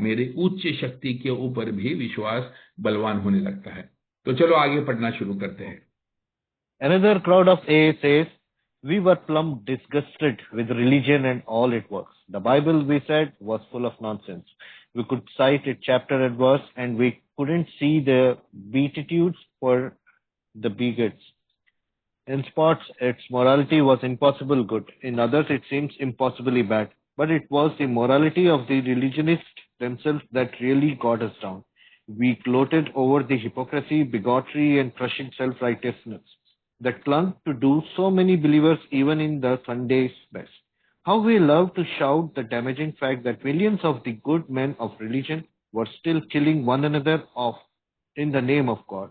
मेरे उच्च शक्ति के ऊपर भी विश्वास बलवान होने लगता है। तो चलो आगे पढ़ना शुरू करते हैं। Another crowd of A says, We were plumb disgusted with religion and all it was. The Bible, we said, was full of nonsense. We could cite it chapter and verse, and we couldn't see the beatitudes for the bigots. In spots, its morality was impossible good. In others, it seems impossibly bad. But it was the morality of the religionists themselves that really got us down. We gloated over the hypocrisy, bigotry, and crushing self-righteousness that clung to do so many believers even in the Sunday's best. How we love to shout the damaging fact that millions of the good men of religion were still killing one another off in the name of God.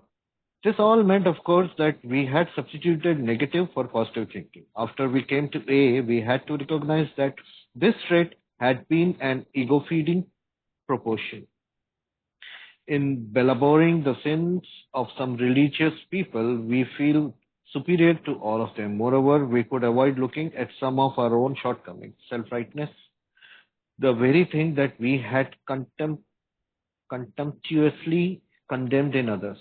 This all meant, of course, that we had substituted negative for positive thinking. After we came to A, we had to recognize that this trait had been an ego-feeding proportion. In belaboring the sins of some religious people, we feel superior to all of them. Moreover, we could avoid looking at some of our own shortcomings, self-rightness, the very thing that we had contemptuously condemned in others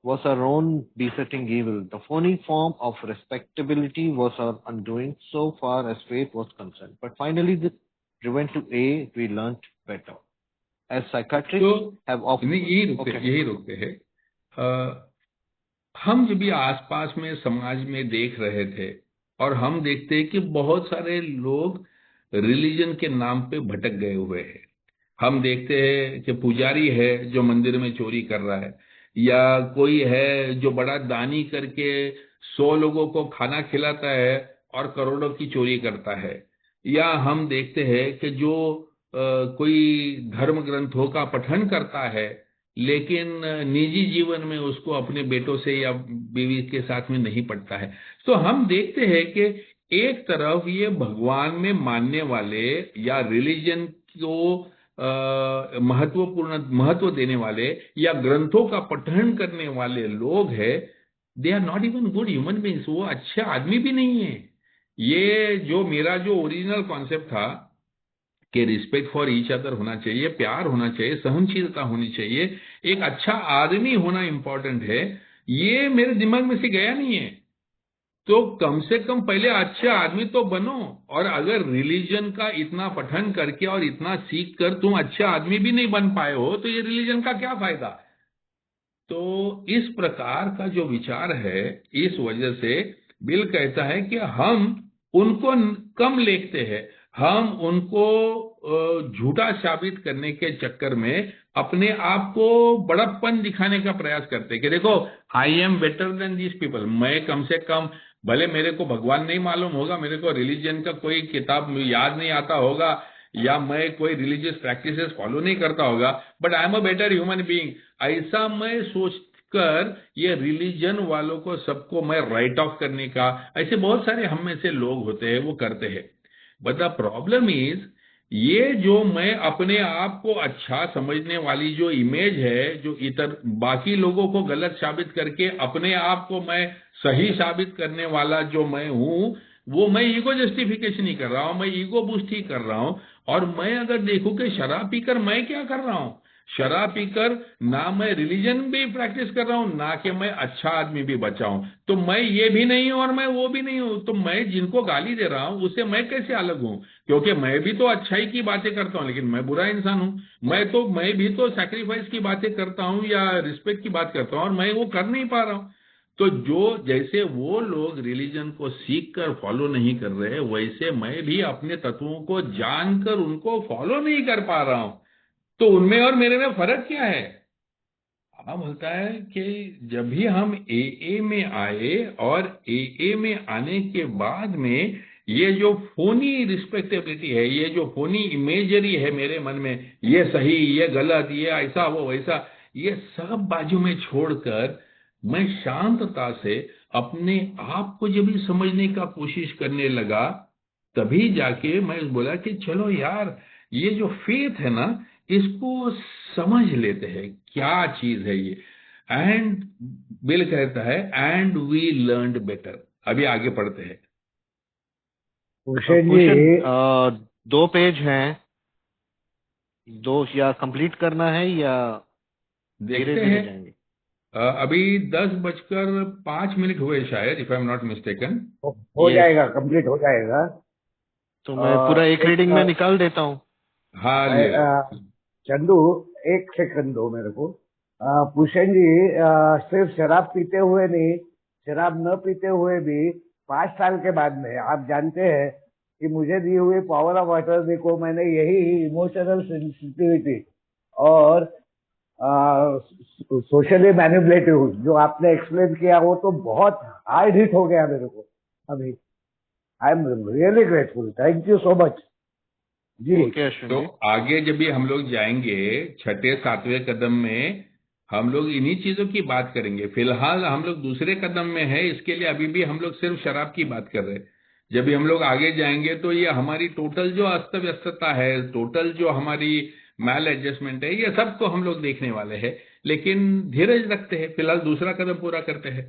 was our own besetting evil. The phony form of respectability was our undoing so far as faith was concerned. But finally, we went to A, we learnt better. As psychiatrists तो have often... नहीं, यही रुकते हैं। हम जब भी आसपास में समाज में देख रहे थे और हम देखते हैं कि बहुत सारे लोग रिलीजन के नाम पे भटक गए हुए हैं। हम देखते हैं कि पुजारी है जो मंदिर में चोरी कर रहा है, या कोई है जो बड़ा दानी करके 100 लोगों को खाना खिलाता है और करोड़ों की चोरी करता है, या हम देखते हैं कि जो कोई धर्म ग्रंथों का पठन करता है लेकिन निजी जीवन में उसको अपने बेटों से या बीवी के साथ में नहीं पड़ता है। तो हम देखते हैं कि एक तरफ ये भगवान में मानने वाले या रिलीजन को महत्व देने वाले या ग्रंथों का पठन करने वाले लोग हैं, they are not even good human beings, वो अच्छे आदमी भी नहीं है। ये जो मेरा जो ओरिजिनल कॉन्सेप्ट था कि रिस्पेक्ट फॉर ईच अदर होना चाहिए, प्यार होना चाहिए, सहनशीलता होनी चाहिए, एक अच्छा आदमी होना इंपॉर्टेंट है, ये मेरे दिमाग में से गया नहीं है। तो कम से कम पहले अच्छे आदमी तो बनो, और अगर रिलीजन का इतना पठन करके और इतना सीख कर तुम अच्छे आदमी भी नहीं बन पाए हो तो ये रिलीजन का क्या फायदा। तो इस प्रकार का जो विचार है, इस वजह से बिल कहता है कि हम उनको कम लेखते हैं, हम उनको झूठा साबित करने के चक्कर में अपने आप को बड़प्पन दिखाने का प्रयास करते हैं कि देखो I am better than this people, मैं कम से कम, भले मेरे को भगवान नहीं मालूम होगा, मेरे को रिलीजन का कोई किताब याद नहीं आता होगा, या मैं कोई रिलीजियस प्रैक्टिसेस फॉलो नहीं करता होगा, but I am a better human being, ऐसा मैं सोचकर ये रिलीजन वालों को सबको मैं राइट ऑफ करने का, ऐसे बहुत सारे हम में से लोग होते हैं, वो करते हैं। बट द प्रॉब्लम इज, ये जो मैं अपने आप को अच्छा समझने वाली जो इमेज है, जो इतर बाकी लोगों को गलत साबित करके अपने आप को मैं सही साबित करने वाला जो मैं हूं, वो मैं ईगो जस्टिफिकेशन ही कर रहा हूं, मैं ईगो बूस्ट ही कर रहा हूं। और मैं अगर देखूं कि शराब पीकर मैं क्या कर रहा हूं, शराब पीकर ना मैं रिलीजन भी प्रैक्टिस कर रहा हूं, ना कि मैं अच्छा आदमी भी बचा हूं, तो मैं ये भी नहीं हूं और मैं वो भी नहीं हूं। तो मैं जिनको गाली दे रहा हूं उससे मैं कैसे अलग हूं, क्योंकि मैं भी तो अच्छाई की बातें करता हूं लेकिन मैं बुरा इंसान हूं। मैं भी तो सैक्रिफाइस की बातें करता हूं या रिस्पेक्ट की बात करता हूं और मैं वो कर नहीं पा रहा हूं। तो जो जैसे वो लोग रिलीजन को सीख कर फॉलो नहीं कर रहे, वैसे मैं भी अपने तत्वों को जानकर उनको फॉलो नहीं कर पा रहा हूं। तो उनमें और मेरे में फर्क क्या है? हाँ, बोलता है कि जब भी हम एए में आए और एए में आने के बाद में ये जो फोनी रिस्पेक्टेबिलिटी है, ये जो फोनी इमेजरी है मेरे मन में, ये सही, ये गलत, ये ऐसा वो वैसा, ये सब बाजू में छोड़कर मैं शांतता से अपने आप को जब भी समझने का कोशिश करने लगा, तभी जाके मैं बोला कि चलो यार, ये जो फेथ है ना, इसको समझ लेते हैं क्या चीज है ये। एंड बिल कहता है एंड वी लर्नड बेटर। अभी आगे पढ़ते हैं। भूषण क्वेश्चन जी, 2 पेज हैं, 2 या कंप्लीट करना है या धीरे देखते धीरे हैं, जाएंगे? अभी 10:05 हुए शायद, if I am not mistaken. हो यस, जाएगा, कंप्लीट हो जाएगा। तो मैं पूरा एक एक रीडिंग में निकाल देता हूँ। हाँ, ले लो। चंदू, एक सेकंड दो मेरे को। भूषण जी, सिर्फ शराब पीते हुए नहीं, शराब न पीते हुए भी 5 साल के बाद में आप जानते हैं कि मुझे दी हुई पावर ऑफ अटॉर्नी को मैंने यही इमोशनल सेंसिटिविटी और सोशली मैनिपुलेटिव जो आपने एक्सप्लेन किया, वो तो बहुत हार्ड हिट हो गया मेरे को अभी। I am really grateful, thank you so much ji. Okay Ashwin तो जी। आगे जब भी हम लोग जाएंगे छठे सातवें कदम में, हम लोग इन्हीं चीजों की बात करेंगे। फिलहाल हम लोग दूसरे कदम में है, इसके लिए अभी भी हम लोग सिर्फ शराब की बात कर रहे हैं। जब भी हम लोग आगे जाएंगे तो ये हमारी टोटल जो अस्त व्यस्तता है, टोटल जो हमारी मैल एडजस्टमेंट है, ये सबको हम लोग देखने वाले हैं। लेकिन धीरज रखते हैं, फिलहाल दूसरा कदम पूरा करते हैं।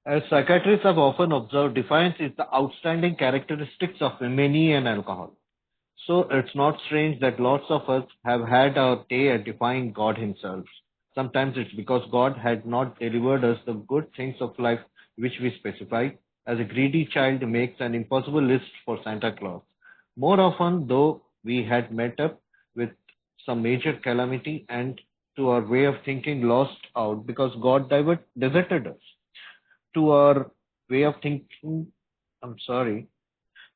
As psychiatrists have often observed, defiance is the outstanding characteristics of many and alcohol. So it's not strange that lots of us have had our day at defying God Himself. Sometimes it's because God had not delivered us the good things of life which we specified, as a greedy child makes an impossible list for Santa Claus. More often, though, we had met up with some major calamity and to our way of thinking lost out because God deserted us. To our way of thinking, I'm sorry,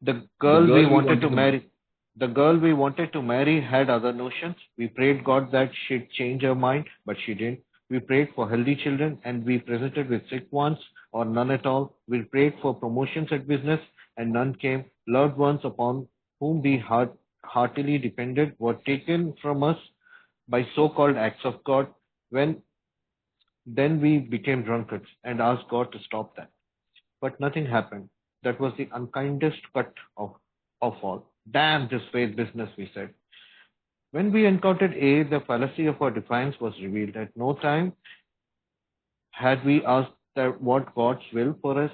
the The girl we girl we wanted to wanted to marry. marry, the girl we wanted to marry had other notions. We prayed God that she'd change her mind, but she didn't. We prayed for healthy children and we presented with sick ones or none at all. We prayed for promotions at business and none came. Loved ones upon whom we heartily depended were taken from us by so-called acts of God. When then we became drunkards and asked God to stop that. But nothing happened. That was the unkindest cut of all. Damn this faith business, we said. When we encountered A, the fallacy of our defiance was revealed. At no time had we asked that what God's will for us.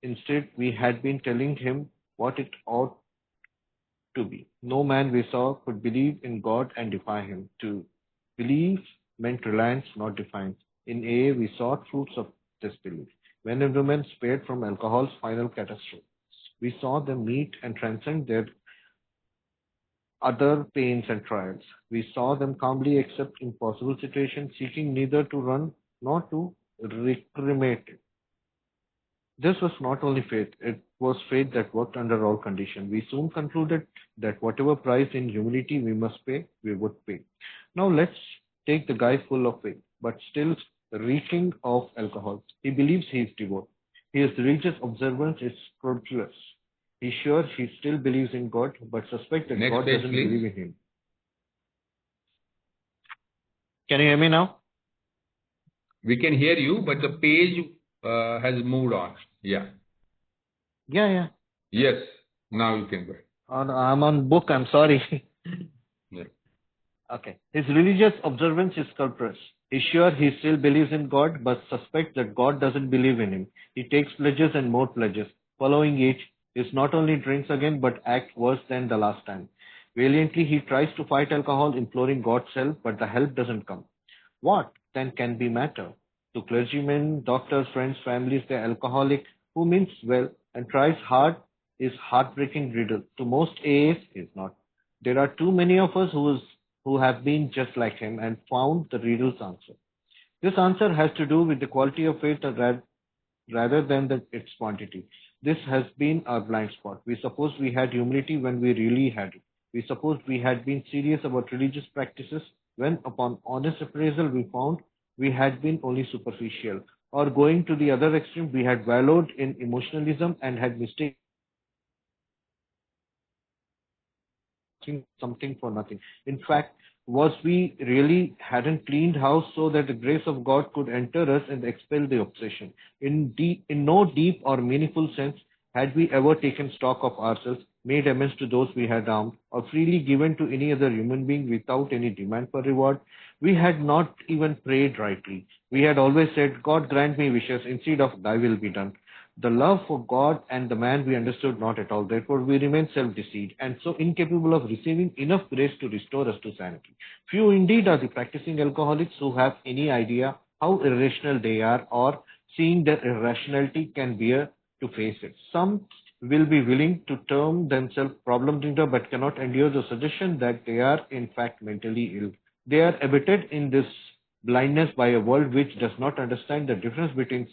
Instead, we had been telling him what it ought to be. No man we saw could believe in God and defy him. To believe meant reliance, not defiance. In A, we saw fruits of this belief. Men and women spared from alcohol's final catastrophe. We saw them meet and transcend their other pains and trials. We saw them calmly accept impossible situations, seeking neither to run nor to recrimate it. This was not only faith, it was faith that worked under all conditions. We soon concluded that whatever price in humility we must pay, we would pay. Now let's take the guy full of faith, but still reeking of alcohol. He believes he is devout. His religious observance is scrupulous. He's sure he still believes in God, but suspects that Next God page, doesn't please. believe in him. Can you hear me now? We can hear you, but the page has moved on. Yeah. Yeah. Yes. Now you can go ahead. I'm on book, I'm sorry. Yeah. Okay. His religious observance is scrupulous. He's sure he still believes in God, but suspects that God doesn't believe in him. He takes pledges and more pledges. Following each, he not only drinks again, but acts worse than the last time. Valiantly, he tries to fight alcohol, imploring God's help, but the help doesn't come. What then can be matter? To clergymen, doctors, friends, families, the alcoholic who means well and tries hard is heartbreaking riddle. To most AAs is not. There are too many of us who have been just like him and found the riddle's answer. This answer has to do with the quality of faith rather than its quantity. This has been our blind spot. We supposed we had humility when we really had it. We supposed we had been serious about religious practices when, upon honest appraisal, we found we had been only superficial. Or going to the other extreme, we had wallowed in emotionalism and had mistaken something for nothing. In fact, was we really hadn't cleaned house so that the grace of God could enter us and expel the obsession. In no deep or meaningful sense had we ever taken stock of ourselves, made amends to those we had harmed, or freely given to any other human being without any demand for reward. We had not even prayed rightly. We had always said, God grant me wishes instead of thy will be done. The love for God and the man we understood not at all. Therefore, we remain self-deceived and so incapable of receiving enough grace to restore us to sanity. Few indeed are the practicing alcoholics who have any idea how irrational they are, or seeing their irrationality can bear to face it. Some will be willing to term themselves problem reader but cannot endure the suggestion that they are in fact mentally ill. They are abated in this blindness by a world which does not understand the difference between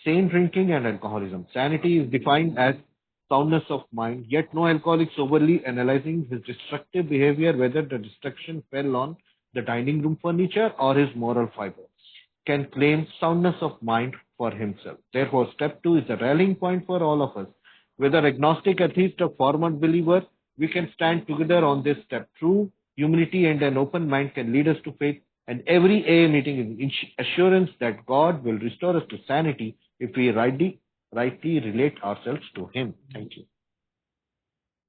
sane drinking and alcoholism. Sanity is defined as soundness of mind, yet no alcoholic soberly analyzing his destructive behavior, whether the destruction fell on the dining room furniture or his moral fiber, can claim soundness of mind for himself. Therefore, step 2 is a rallying point for all of us. Whether agnostic, atheist, or former believer, we can stand together on this step. True humility and an open mind can lead us to faith, and every AA meeting is assurance that God will restore us to sanity if we rightly relate ourselves to Him. Thank you.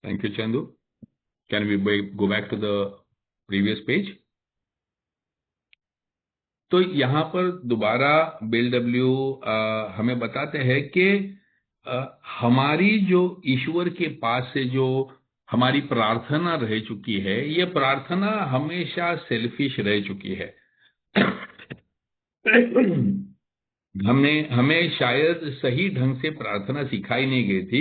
Thank you, Chandu. Can we go back to the previous page? तो यहाँ पर दोबारा बिल डब्ल्यू हमें बताते हैं कि हमारी जो ईश्वर के पास से जो हमारी प्रार्थना रह चुकी है, ये प्रार्थना हमेशा सेल्फिश रह चुकी है। हमें शायद सही ढंग से प्रार्थना सिखाई नहीं गई थी।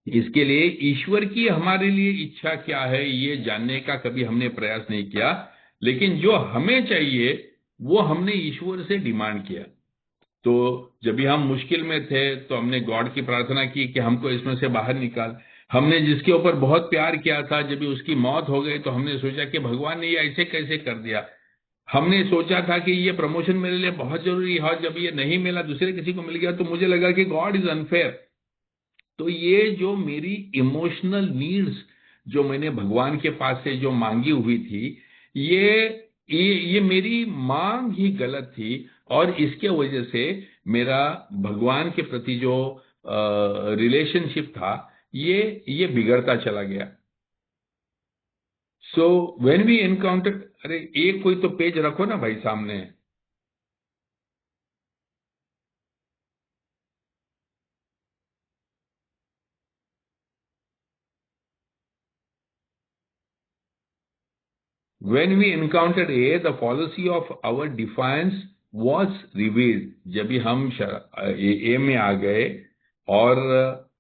इसके लिए ईश्वर की हमारे लिए इच्छा क्या है ये जानने का कभी हमने प्रयास नहीं किया, लेकिन जो हमें चाहिए वो हमने ईश्वर से डिमांड किया। तो जब भी हम मुश्किल में थे तो हमने गॉड की प्रार्थना की कि हमको इसमें से बाहर निकाल। हमने जिसके ऊपर बहुत प्यार किया था, जब भी उसकी मौत हो गई तो हमने सोचा कि भगवान ने ये ऐसे कैसे कर दिया। हमने सोचा था कि ये प्रमोशन मेरे लिए बहुत जरूरी है, जब ये नहीं मिला, दूसरे किसी को मिल गया, तो मुझे लगा कि गॉड इज अनफेयर। तो ये जो मेरी इमोशनल नीड्स जो मैंने भगवान के पास से जो मांगी हुई थी, ये मेरी मांग ही गलत थी, और इसके वजह से मेरा भगवान के प्रति जो रिलेशनशिप था ये बिगड़ता चला गया। सो व्हेन वी एनकाउंटर, अरे एक कोई तो पेज रखो ना भाई सामने। When we encountered A, the policy of our defiance was revealed. जब भी हम A में आ गए और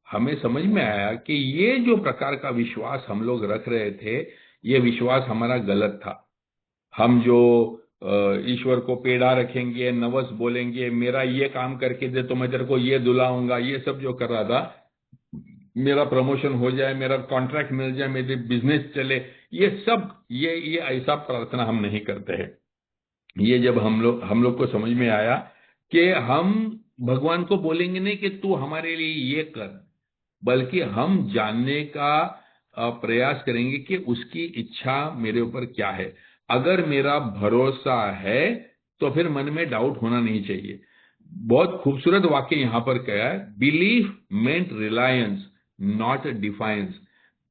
हमें समझ में आया कि ये जो प्रकार का विश्वास हम लोग रख रहे थे, ये विश्वास हमारा गलत था। हम जो ईश्वर को पेड़ा रखेंगे, नवस बोलेंगे, मेरा ये काम करके दे तो मैं तेरे को ये दुलाऊंगा, ये सब जो कर रहा था, मेरा प्रमोशन हो जाए, मेरा कॉन्ट्रैक्ट मिल जाए, मेरी बिजनेस चले, ये सब ये ऐसा प्रार्थना हम नहीं करते हैं। ये जब हम लोग को समझ में आया कि हम भगवान को बोलेंगे नहीं कि तू हमारे लिए ये कर, बल्कि हम जानने का प्रयास करेंगे कि उसकी इच्छा मेरे ऊपर क्या है। अगर मेरा भरोसा है तो फिर मन में डाउट होना नहीं चाहिए। बहुत खूबसूरत वाक्य यहां पर कहा है, belief meant Reliance not defines.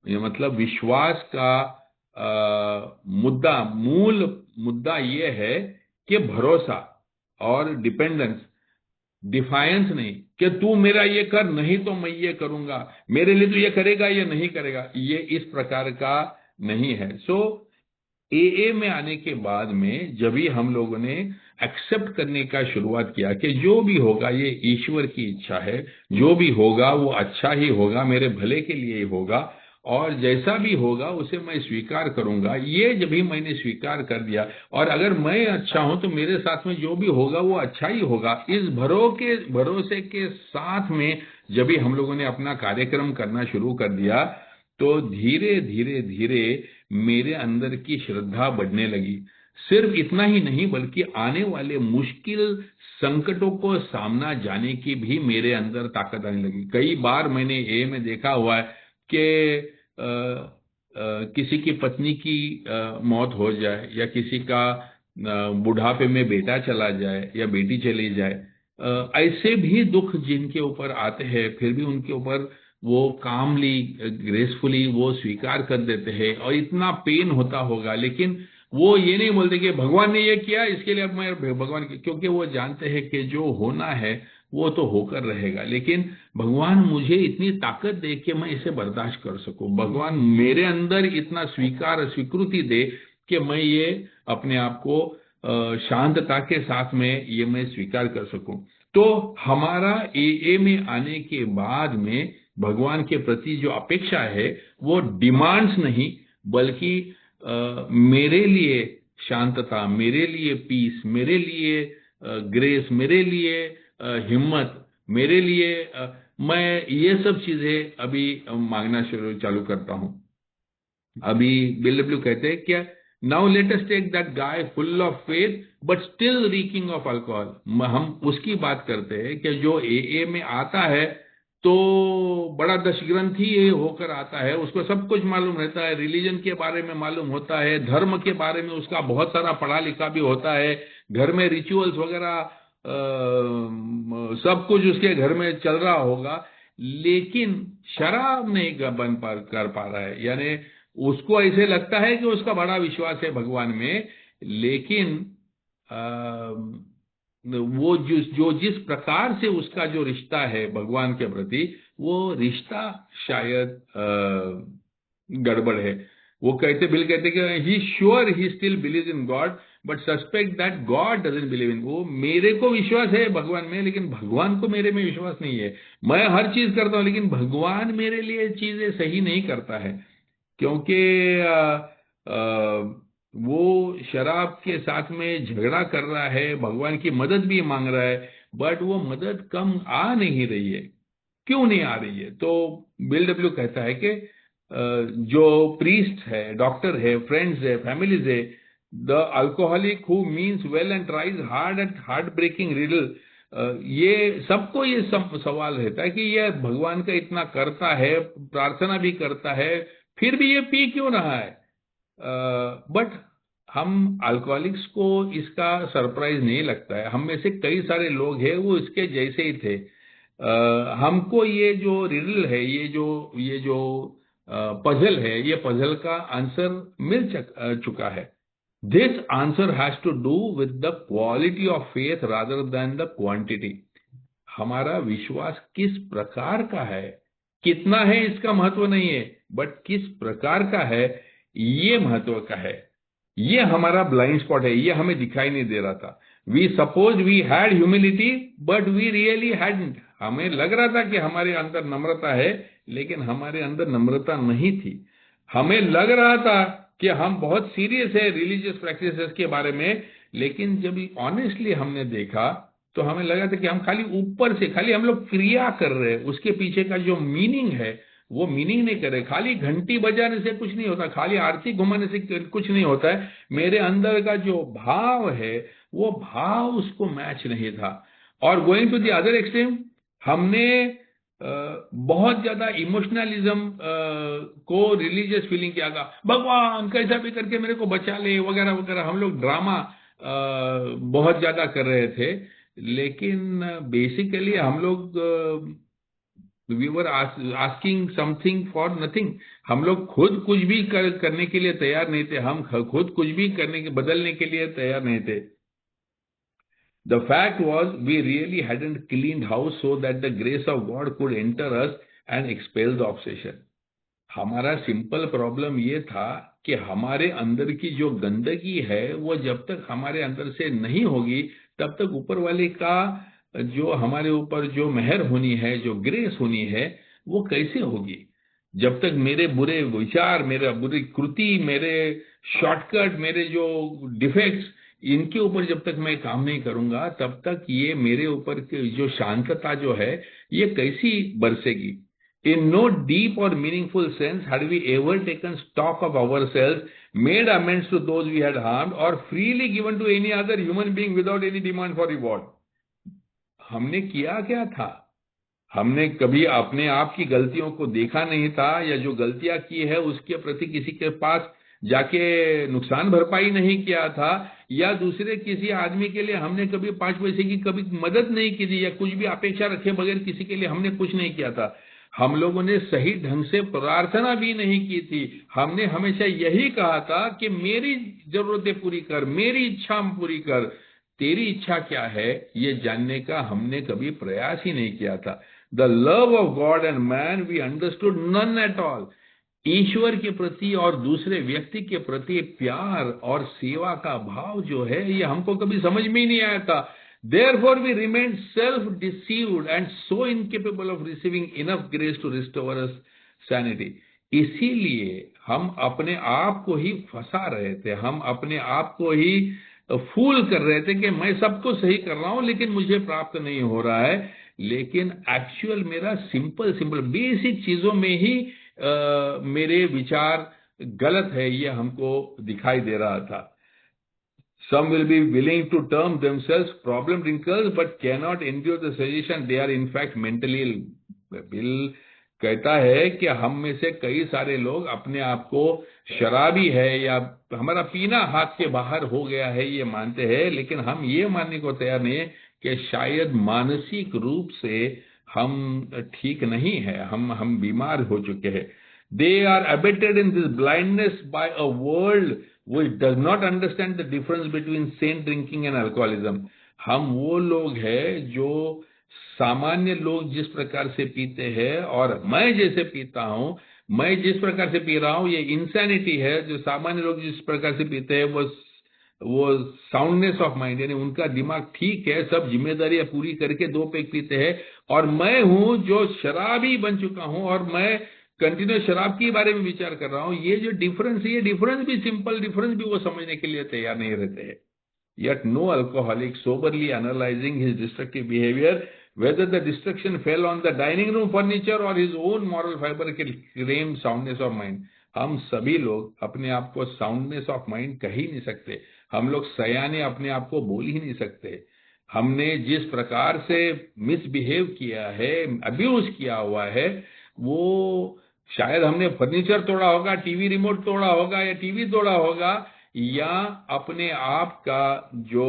ये मतलब विश्वास का मूल मुद्दा ये है कि भरोसा और डिपेंडेंस, डिफायंस नहीं कि तू मेरा ये कर, नहीं तो मैं ये करूंगा, मेरे लिए तू ये करेगा या नहीं करेगा, ये इस प्रकार का नहीं है। सो AA में आने के बाद में जब भी हम लोगों ने एक्सेप्ट करने का शुरुआत किया कि जो भी होगा ये ईश्वर की इच्छा है, जो भी होगा वो अच्छा ही होगा, मेरे भले के लिए ही होगा, और जैसा भी होगा उसे मैं स्वीकार करूंगा। ये जब भी मैंने स्वीकार कर दिया, और अगर मैं अच्छा हूं तो मेरे साथ में जो भी होगा वो अच्छा ही होगा, इस भरोसे के साथ में जब भी हम लोगों ने अपना कार्यक्रम करना शुरू कर दिया, तो धीरे धीरे धीरे मेरे अंदर की श्रद्धा बढ़ने लगी। सिर्फ इतना ही नहीं, बल्कि आने वाले मुश्किल संकटों को सामना जाने की भी मेरे अंदर ताकत आने लगी। कई बार मैंने ए में देखा हुआ है कि किसी की पत्नी की मौत हो जाए, या किसी का बुढ़ापे में बेटा चला जाए या बेटी चली जाए, ऐसे भी दुख जिनके ऊपर आते हैं, फिर भी उनके ऊपर वो कामली ग्रेसफुली वो स्वीकार कर देते हैं, और इतना पेन होता होगा, लेकिन वो ये नहीं बोलते कि भगवान ने ये किया इसके लिए अब मैं भगवान, क्योंकि वो जानते हैं कि जो होना है वो तो होकर रहेगा, लेकिन भगवान मुझे इतनी ताकत दे कि मैं इसे बर्दाश्त कर सकूं। भगवान मेरे अंदर इतना स्वीकृति दे कि मैं ये अपने आप को शांतता के साथ में ये मैं स्वीकार कर सकूं। तो हमारा AA में आने के बाद में भगवान के प्रति जो अपेक्षा है वो डिमांड्स नहीं, बल्कि मेरे लिए शांतता, मेरे लिए पीस, मेरे लिए ग्रेस, मेरे लिए हिम्मत, मेरे लिए मैं ये सब चीजें अभी मांगना चालू करता हूं। अभी बिल डब्ल्यू कहते हैं क्या, now let us take that guy full of faith but still reeking of alcohol. हम उसकी बात करते हैं कि जो AA में आता है तो बड़ा दशग्रंथी होकर आता है, उसको सब कुछ मालूम रहता है, रिलीजन के बारे में मालूम होता है, धर्म के बारे में उसका बहुत सारा पढ़ा लिखा भी होता है, घर में रिचुअल्स वगैरह सब कुछ उसके घर में चल रहा होगा, लेकिन शराब नहीं कर पा रहा है। यानी उसको ऐसे लगता है कि उसका बड़ा विश्वास है भगवान में, लेकिन वो जिस प्रकार से उसका जो रिश्ता है भगवान के प्रति, वो रिश्ता शायद गड़बड़ है। वो बिल कहते कि he sure he still believe in God but suspect that God doesn't believe in. वो मेरे को विश्वास है भगवान में, लेकिन भगवान को मेरे में विश्वास नहीं है। मैं हर चीज करता हूं, लेकिन भगवान मेरे लिए चीजें सही नहीं करता है, क्योंकि वो शराब के साथ में झगड़ा कर रहा है, भगवान की मदद भी मांग रहा है, बट वो मदद कम आ नहीं रही है। क्यों नहीं आ रही है? तो बिल डब्ल्यू कहता है कि जो प्रीस्ट है, डॉक्टर है, फ्रेंड्स है, फैमिलीज है, the alcoholic who means well and tries hard at heart breaking riddle, ये सबको ये सवाल रहता है कि ये भगवान का इतना करता है, प्रार्थना भी करता है, फिर भी ये पी क्यों रहा है? बट हम अल्कोहलिक्स को इसका सरप्राइज नहीं लगता है। हम में से कई सारे लोग हैं वो इसके जैसे ही थे। हमको ये जो रिडल है, ये जो पजल है, ये पजल का आंसर मिल चुका है। This answer has to do with the quality of faith rather than the quantity. हमारा विश्वास किस प्रकार का है, कितना है इसका महत्व नहीं है, बट किस प्रकार का है ये महत्व का है। ये हमारा ब्लाइंड स्पॉट है, ये हमें दिखाई नहीं दे रहा था। We suppose we had humility but we really hadn't. हमें लग रहा था कि हमारे अंदर नम्रता है, लेकिन हमारे अंदर नम्रता नहीं थी। हमें लग रहा था कि हम बहुत सीरियस है रिलीजियस प्रैक्टिसेस के बारे में, लेकिन जब ऑनेस्टली हमने देखा तो हमें लगा था कि हम खाली ऊपर से खाली हम लोग क्रिया कर रहे हैं, उसके पीछे का जो मीनिंग है वो मीनिंग नहीं कर रहे। खाली घंटी बजाने से कुछ नहीं होता, खाली आरती घुमाने से कुछ नहीं होता है। मेरे अंदर का जो भाव है वो भाव उसको मैच नहीं था। और going to the other extreme, हमने बहुत ज्यादा इमोशनलिज्म को रिलीजियस फीलिंग किया था, भगवान कैसा भी करके मेरे को बचा ले वगैरह वगैरह। हम लोग ड्रामा बहुत ज्यादा कर रहे थे, लेकिन बेसिकली हम लोग we were asking something for nothing. हम लोग खुद कुछ भी करने के लिए तैयार नहीं थे, हम खुद कुछ भी बदलने के लिए तैयार नहीं थे। The fact was we really hadn't cleaned house so that the grace of God could enter us and expel the obsession. हमारा सिंपल प्रॉब्लम ये था कि हमारे अंदर की जो गंदगी है वो जब तक हमारे अंदर से नहीं होगी, तब तक ऊपर वाले का जो हमारे ऊपर जो मेहर होनी है, जो ग्रेस होनी है, वो कैसे होगी? जब तक मेरे बुरे विचार, मेरा बुरी कृति, मेरे शॉर्टकट, मेरे जो डिफेक्ट्स, इनके ऊपर जब तक मैं काम नहीं करूंगा, तब तक ये मेरे ऊपर जो शांतता जो है ये कैसी बरसेगी? In no deep or meaningful sense had we ever taken stock of ourselves, made amends to those we had harmed, or freely given to any other human being without any demand for reward. हमने किया क्या था? हमने कभी अपने आप की गलतियों को देखा नहीं था, या जो गलतियां की है उसके प्रति किसी के पास जाके नुकसान भरपाई नहीं किया था, या दूसरे किसी आदमी के लिए हमने कभी 5 पैसे की कभी मदद नहीं की थी, या कुछ भी अपेक्षा रखे बगैर किसी के लिए हमने कुछ नहीं किया था। हम लोगों ने सही ढंग से प्रार्थना भी नहीं की थी। हमने हमेशा यही कहा था कि मेरी जरूरतें पूरी कर, मेरी इच्छा पूरी कर। तेरी इच्छा क्या है ये जानने का हमने कभी प्रयास ही नहीं किया था। The love of God and man we understood none at all. ईश्वर के प्रति और दूसरे व्यक्ति के प्रति प्यार और सेवा का भाव जो है ये हमको कभी समझ में ही नहीं आया था. Therefore we remained self-deceived and so incapable of receiving enough grace to restore us sanity. इसीलिए हम अपने आप को ही फंसा रहे थे, हम अपने आप को ही फूल कर रहे थे कि मैं सब तो सही कर रहा हूं लेकिन मुझे प्राप्त नहीं हो रहा है. लेकिन एक्चुअल मेरा सिंपल बेसिक चीजों में ही मेरे विचार गलत है, ये हमको दिखाई दे रहा था. Some will be willing to term themselves problem drinkers but cannot endure the suggestion they are in fact mentally ill. Bill कहता है कि हम में से कई सारे लोग अपने आप को शराबी है या हमारा पीना हाथ के बाहर हो गया है ये मानते हैं, लेकिन हम ये मानने को तैयार नहीं है कि शायद मानसिक रूप से हम ठीक नहीं है, हम बीमार हो चुके हैं. They are abated in this blindness by a world which does not understand the difference between saint drinking and alcoholism. हम वो लोग हैं जो सामान्य लोग जिस प्रकार से पीते हैं और मैं जैसे पीता हूं, मैं जिस प्रकार से पी रहा हूं, ये इंसैनिटी है. जो सामान्य लोग जिस प्रकार से पीते हैं वो साउंडनेस ऑफ माइंड, यानी उनका दिमाग ठीक है, सब जिम्मेदारियां पूरी करके 2 पैक पीते हैं. और मैं हूं जो शराबी बन चुका हूं और मैं कंटिन्यूस शराब के बारे में विचार कर रहा हूं. ये जो डिफरेंस है, ये डिफरेंस भी सिंपल डिफरेंस भी वो समझने के लिए तैयार नहीं रहते हैं. Yet no alcoholic soberly analyzing his destructive behavior, whether the destruction fell on the dining room furniture or his own moral fiber, can claim soundness of mind. हम सभी लोग अपने आप को साउंडनेस ऑफ माइंड कह ही नहीं सकते. हम लोग सयाने अपने आप को बोल ही नहीं सकते. हमने जिस प्रकार से मिसबिहेव किया है, अब्यूज किया हुआ है, वो शायद हमने फर्नीचर तोड़ा होगा, टीवी रिमोट तोड़ा होगा या टीवी तोड़ा होगा, या अपने आप का जो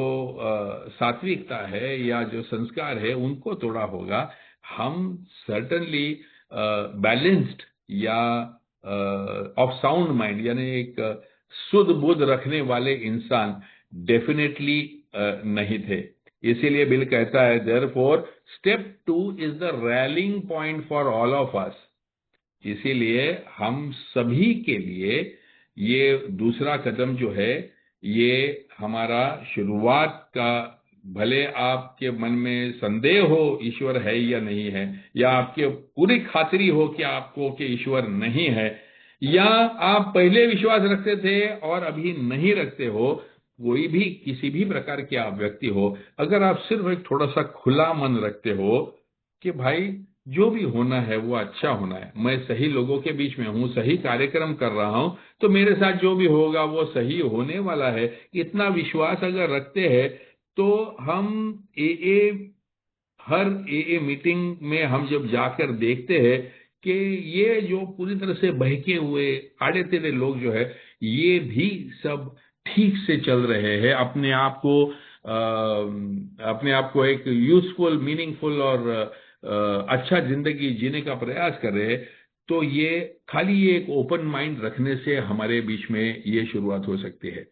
सात्विकता है या जो संस्कार है उनको तोड़ा होगा. हम सर्टनली बैलेंस्ड या ऑफ साउंड माइंड यानी एक शुद्ध बुद्ध रखने वाले इंसान डेफिनेटली नहीं थे. इसीलिए बिल कहता है, therefore step 2 is the railing point for all of us. इसीलिए हम सभी के लिए ये दूसरा कदम जो है, ये हमारा शुरुआत का, भले आपके मन में संदेह हो ईश्वर है या नहीं है, या आपके पूरी खातिरी हो कि आपको कि ईश्वर नहीं है, या आप पहले विश्वास रखते थे और अभी नहीं रखते हो, कोई भी किसी भी प्रकार के आप व्यक्ति हो, अगर आप सिर्फ एक थोड़ा सा खुला मन रखते हो कि भाई जो भी होना है वो अच्छा होना है, मैं सही लोगों के बीच में हूं, सही कार्यक्रम कर रहा हूं, तो मेरे साथ जो भी होगा वो सही होने वाला है, इतना विश्वास अगर रखते हैं तो हम हर AA मीटिंग में हम जब जाकर देखते हैं कि ये जो पूरी तरह से बहके हुए आड़े टेढ़े लोग जो है, ये भी सब ठीक से चल रहे हैं, अपने आप को एक यूजफुल, मीनिंगफुल और अच्छा जिंदगी जीने का प्रयास कर रहे हैं. तो ये खाली ये एक ओपन माइंड रखने से हमारे बीच में ये शुरुआत हो सकती है.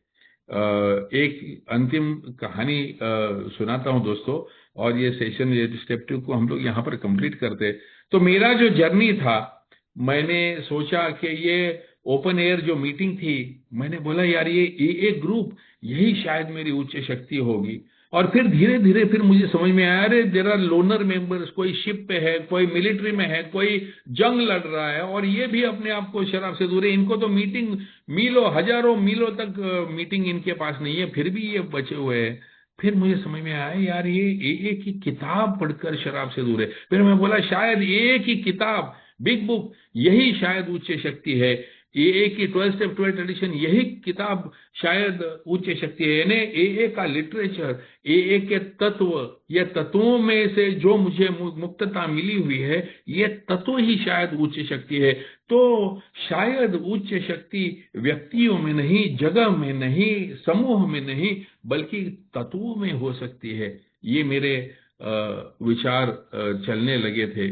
एक अंतिम कहानी सुनाता हूं दोस्तों, और ये सेशन, ये स्टेप 2 को हम लोग यहाँ पर कंप्लीट करते. तो मेरा जो जर्नी था, मैंने सोचा कि ये ओपन एयर जो मीटिंग थी, मैंने बोला यार ये AA ग्रुप यही शायद मेरी उच्च शक्ति होगी. और फिर धीरे धीरे फिर मुझे समझ में आया, अरे देयर आर लोनर मेंबर्स, कोई शिप पे है, कोई मिलिट्री में है, कोई जंग लड़ रहा है, और ये भी अपने आप को शराब से दूर है. इनको तो मीटिंग मीलों, हजारों मीलों तक मीटिंग इनके पास नहीं है, फिर भी ये बचे हुए हैं. फिर मुझे समझ में आया यार ये AA की किताब पढ़कर शराब से दूर है. फिर मैं बोला शायद AA की किताब, बिग बुक, यही शायद उच्च शक्ति है. AA की 12 स्टेप 12 ट्रेडिशन, यही किताब शायद उच्च शक्ति है. यानी AA का लिटरेचर, AA के तत्व, ये तत्वों में से जो मुझे मुक्तता मिली हुई है, ये तत्व ही शायद उच्च शक्ति है. तो शायद उच्च शक्ति व्यक्तियों में नहीं, जगह में नहीं, समूह में नहीं, बल्कि तत्वों में हो सकती है. ये मेरे विचार चलने लगे थे.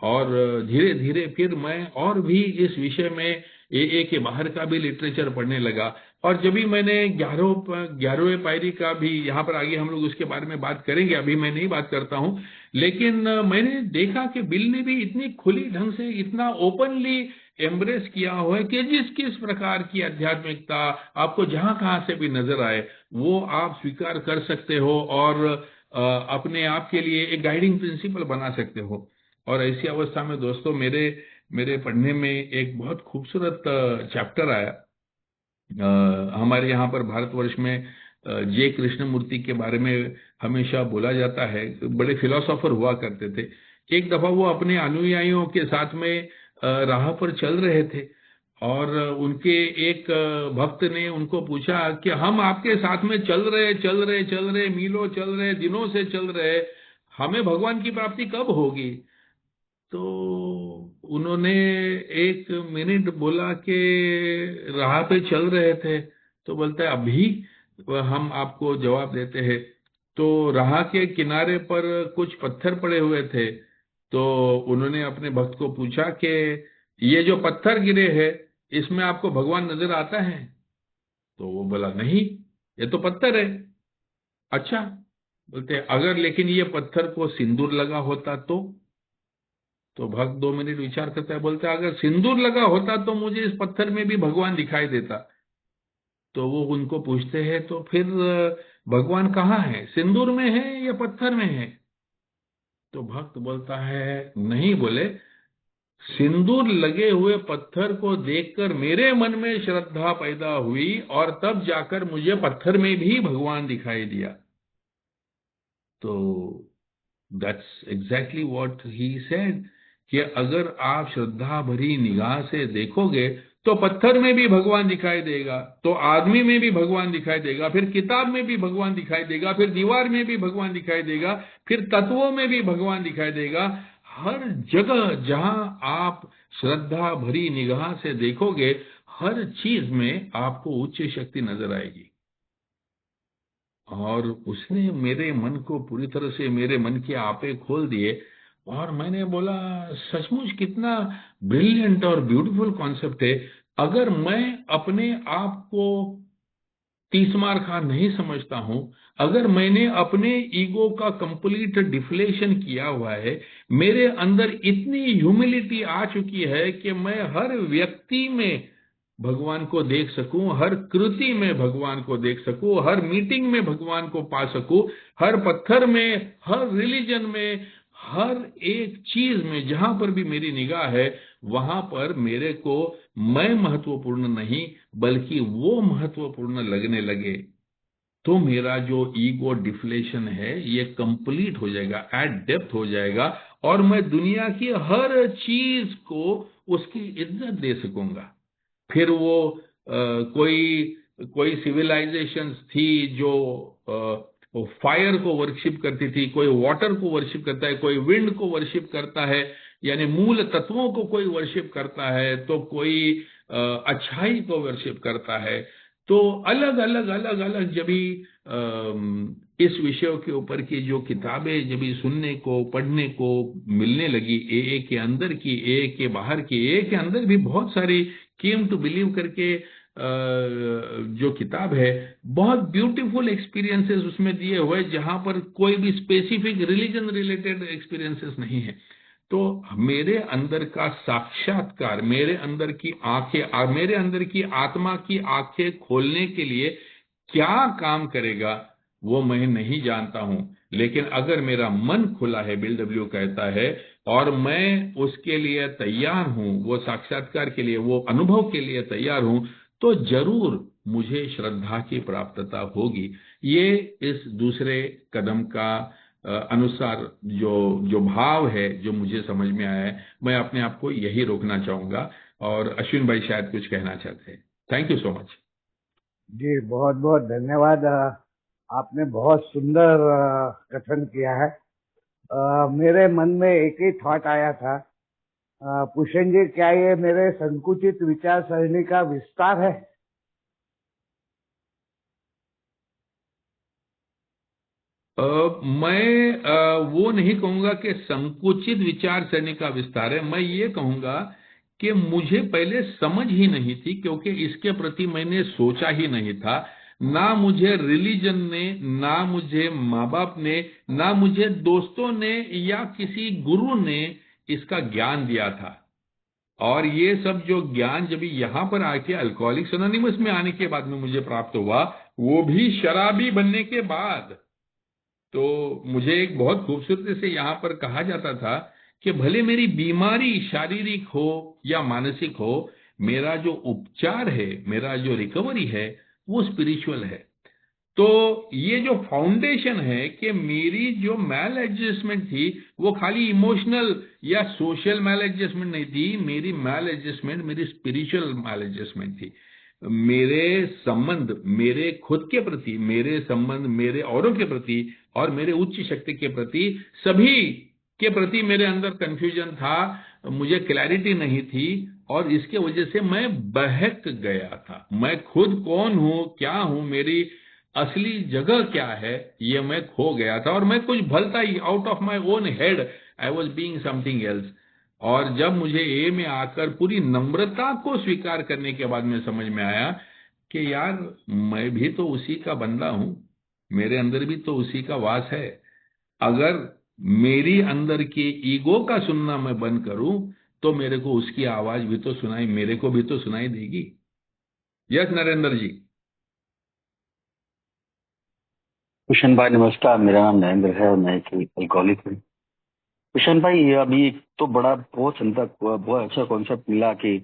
और धीरे धीरे फिर मैं और भी इस विषय में AA के बाहर का भी लिटरेचर पढ़ने लगा. और जब भी मैंने 11वें पायरी का भी, यहाँ पर आगे हम लोग उसके बारे में बात करेंगे, अभी मैं नहीं बात करता हूँ, लेकिन मैंने देखा कि बिल ने भी इतनी खुली ढंग से, इतना ओपनली एम्ब्रेस किया हुआ है कि जिस किस प्रकार की आध्यात्मिकता आपको जहां कहां से भी नजर आए वो आप स्वीकार कर सकते हो और अपने आप के लिए एक गाइडिंग प्रिंसिपल बना सकते हो। और ऐसी अवस्था में दोस्तों मेरे मेरे पढ़ने में एक बहुत खूबसूरत चैप्टर आया। हमारे यहाँ पर भारतवर्ष में जे कृष्णमूर्ति के बारे में हमेशा बोला जाता है, बड़े फिलोसोफर हुआ करते थे। एक दफा वो अपने अनुयायियों के साथ में राह पर चल रहे थे और उनके एक भक्त ने उनको पूछा कि हम आपके साथ में चल रहे मीलों चल रहे, दिनों से चल रहे, हमें भगवान की प्राप्ति कब होगी? तो उन्होंने एक मिनट बोला कि राह पे चल रहे थे। तो बोलता है अभी हम आपको जवाब देते हैं। तो राह के किनारे पर कुछ पत्थर पड़े हुए थे। तो उन्होंने अपने भक्त को पूछा कि ये जो पत्थर गिरे हैं इसमें आपको भगवान नजर आता है? तो वो बोला नहीं, ये तो पत्थर है। अच्छा, बोलते अगर लेकिन ये पत्थर को सिंदूर लगा होता तो भक्त 2 मिनट विचार करता है, बोलता है अगर सिंदूर लगा होता तो मुझे इस पत्थर में भी भगवान दिखाई देता। तो वो उनको पूछते हैं तो फिर भगवान कहाँ है, सिंदूर में है या पत्थर में है? तो भक्त बोलता है नहीं, बोले सिंदूर लगे हुए पत्थर को देखकर मेरे मन में श्रद्धा पैदा हुई और तब जाकर मुझे पत्थर में भी भगवान दिखाई दिया। तो that's exactly what he said कि अगर आप श्रद्धा भरी निगाह से देखोगे तो पत्थर में भी भगवान दिखाई देगा, तो आदमी में भी भगवान दिखाई देगा, फिर किताब में भी भगवान दिखाई देगा, फिर दीवार में भी भगवान दिखाई देगा, फिर तत्वों में भी भगवान दिखाई देगा। हर जगह जहां आप श्रद्धा भरी निगाह से देखोगे हर चीज में आपको उच्च शक्ति नजर आएगी। और उसने मेरे मन को पूरी तरह से, मेरे मन के आपे खोल दिए। और मैंने बोला सचमुच कितना ब्रिलियंट और ब्यूटीफुल कॉन्सेप्ट है। अगर मैं अपने आप को 30 मार खा नहीं समझता हूं, अगर मैंने अपने ईगो का कंप्लीट डिफ्लेशन किया हुआ है, मेरे अंदर इतनी ह्यूमिलिटी आ चुकी है कि मैं हर व्यक्ति में भगवान को देख सकूं, हर कृति में भगवान को देख सकूं, हर मीटिंग में भगवान को पा सकूं, हर पत्थर में, हर रिलीजन में, हर एक चीज में जहां पर भी मेरी निगाह है वहां पर मेरे को मैं महत्वपूर्ण नहीं बल्कि वो महत्वपूर्ण लगने लगे, तो मेरा जो ईगो डिफ्लेशन है ये कंप्लीट हो जाएगा, एट डेप्थ हो जाएगा और मैं दुनिया की हर चीज को उसकी इज्जत दे सकूंगा। फिर वो कोई सिविलाइजेशंस थी जो वो फायर को वर्शिप करती थी, कोई वाटर को वर्शिप करता है, कोई विंड को वर्शिप करता है, यानी मूल तत्वों को कोई वर्शिप करता है, तो कोई अच्छाई को वर्शिप करता है। तो अलग अलग अलग अलग जब भी इस विषयों के ऊपर की जो किताबें जब भी सुनने को पढ़ने को मिलने लगी, ए के अंदर की, ए के बाहर की, ए के अंदर भी बहुत सारी केम टू बिलीव करके जो किताब है, बहुत ब्यूटीफुल एक्सपीरियंसेस उसमें दिए हुए जहां पर कोई भी स्पेसिफिक रिलीजन रिलेटेड एक्सपीरियंसेस नहीं है। तो मेरे अंदर का साक्षात्कार, मेरे अंदर की आंखें, मेरे अंदर की आत्मा की आंखें खोलने के लिए क्या काम करेगा वो मैं नहीं जानता हूं, लेकिन अगर मेरा मन खुला है, बिल डब्ल्यू कहता है, और मैं उसके लिए तैयार हूं, वो साक्षात्कार के लिए, वो अनुभव के लिए तैयार हूं, तो जरूर मुझे श्रद्धा की प्राप्तता होगी। ये इस दूसरे कदम का अनुसार जो जो भाव है जो मुझे समझ में आया है, मैं अपने आप को यही रोकना चाहूंगा। और अश्विन भाई शायद कुछ कहना चाहते हैं। Thank you so much. जी बहुत बहुत धन्यवाद। आपने बहुत सुंदर कथन किया है। मेरे मन में एक ही थॉट आया था, पुष्पेंद्र जी, क्या ये मेरे संकुचित विचार सरणी का विस्तार है? मैं वो नहीं कहूंगा कि संकुचित विचार सरणी का विस्तार है। मैं ये कहूंगा कि मुझे पहले समझ ही नहीं थी, क्योंकि इसके प्रति मैंने सोचा ही नहीं था। ना मुझे रिलीजन ने, ना मुझे माँ बाप ने, ना मुझे दोस्तों ने या किसी गुरु ने इसका ज्ञान दिया था। और ये सब जो ज्ञान जब यहाँ पर आके अल्कोहलिक्स एनोनिमस में आने के बाद में मुझे प्राप्त हुआ, वो भी शराबी बनने के बाद। तो मुझे एक बहुत खूबसूरती से यहाँ पर कहा जाता था कि भले मेरी बीमारी शारीरिक हो या मानसिक हो, मेरा जो उपचार है, मेरा जो रिकवरी है, वो स्पिरिचुअल है। तो ये जो फाउंडेशन है कि मेरी जो मैल एडजस्टमेंट थी वो खाली इमोशनल या सोशल मैल एडजस्टमेंट नहीं थी, मेरी मैल एडजस्टमेंट मेरी स्पिरिचुअल मैल एडजस्टमेंट थी। मेरे संबंध मेरे खुद के प्रति, मेरे संबंध मेरे औरों के प्रति और मेरे उच्च शक्ति के प्रति, सभी के प्रति मेरे अंदर कंफ्यूजन था, मुझे क्लैरिटी नहीं थी, और इसके वजह से मैं बहक गया था। मैं खुद कौन हूं, क्या हूं, मेरी असली जगह क्या है, ये मैं खो गया था, और मैं कुछ भलता ही out of my own head I was being something else. और जब मुझे ए में आकर पूरी नम्रता को स्वीकार करने के बाद में समझ में आया कि यार मैं भी तो उसी का बंदा हूं, मेरे अंदर भी तो उसी का वास है। अगर मेरी अंदर की ईगो का सुनना मैं बंद करूं तो मेरे को उसकी आवाज भी तो सुनाई, मेरे को भी तो सुनाई देगी। यस नरेंद्र जी। कुशन भाई नमस्कार, मेरा नाम नरेंद्र है और मैं एक अल्कोहलिक हूँ। कुशन भाई, ये अभी एक तो बहुत अच्छा कॉन्सेप्ट मिला कि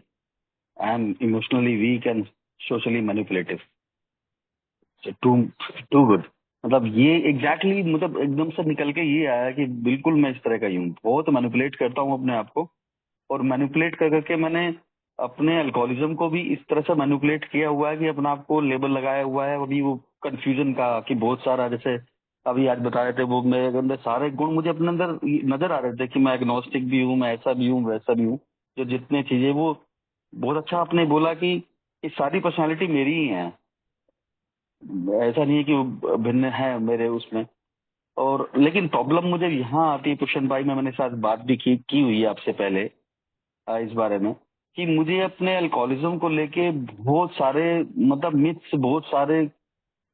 I am emotionally weak and socially manipulative. Too too good. मतलब ये एग्जैक्टली मतलब एकदम से निकल के ये आया कि बिल्कुल मैं इस तरह का ही हूँ। बहुत मैनिपुलेट करता हूँ अपने आप को, और मैनिपुलेट कर करके मैंने अपने अल्कोहलिज्म को भी इस तरह से मैनिपुलेट किया हुआ है कि अपने आप को लेबल लगाया हुआ है अभी वो कंफ्यूजन का, कि बहुत सारा, जैसे अभी आज बता रहे थे, वो मेरे अंदर सारे गुण मुझे अपने अंदर नजर आ रहे थे कि मैं एग्नोस्टिक भी हूँ, मैं ऐसा भी हूँ, वैसा भी हूँ। जो जितने चीजें, वो बहुत अच्छा आपने बोला कि ये सारी पर्सनालिटी मेरी ही है, ऐसा नहीं है कि वो भिन्न है मेरे उसमें। और लेकिन प्रॉब्लम मुझे यहाँ आती है कुशन भाई, मैंने साथ बात भी की हुई है आपसे पहले इस बारे में, कि मुझे अपने अल्कोहलिज्म को लेके बहुत सारे मतलब मिथ्स, बहुत सारे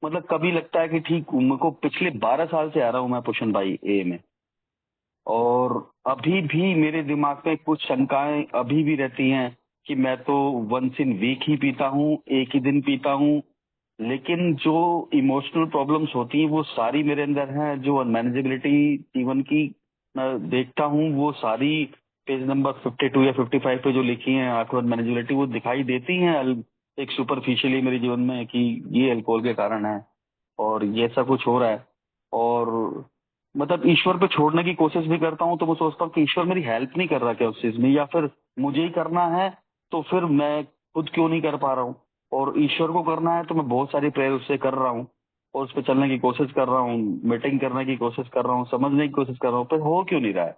मतलब कभी लगता है कि ठीक मेरे को पिछले 12 साल से आ रहा हूँ मैं पुशन भाई ए में, और अभी भी मेरे दिमाग में कुछ शंकाएं अभी भी रहती हैं कि मैं तो वंस इन वीक ही पीता हूँ, एक ही दिन पीता हूँ। लेकिन जो इमोशनल प्रॉब्लम्स होती हैं वो सारी मेरे अंदर हैं। जो अनमैनेजेबिलिटी जीवन की मैं देखता हूँ, वो सारी पेज नंबर 52 या 55 पे जो लिखी हैं आंखों अनमैनेजेबिलिटी, वो दिखाई देती हैं एक सुपरफिशियली मेरे जीवन में कि ये अल्कोहल के कारण है और ये सब कुछ हो रहा है। और मतलब ईश्वर पे छोड़ने की कोशिश भी करता हूँ, तो मैं सोचता हूँ कि ईश्वर मेरी हेल्प नहीं कर रहा क्या उस चीज में, या फिर मुझे ही करना है तो फिर मैं खुद क्यों नहीं कर पा रहा हूँ। और ईश्वर को करना है तो मैं बहुत सारी प्रेयर उससे कर रहा हूँ और उस पर चलने की कोशिश कर रहा हूँ, मीटिंग करने की कोशिश कर रहा हूँ, समझने की कोशिश कर रहा हूँ, पर हो क्यों नहीं रहा है।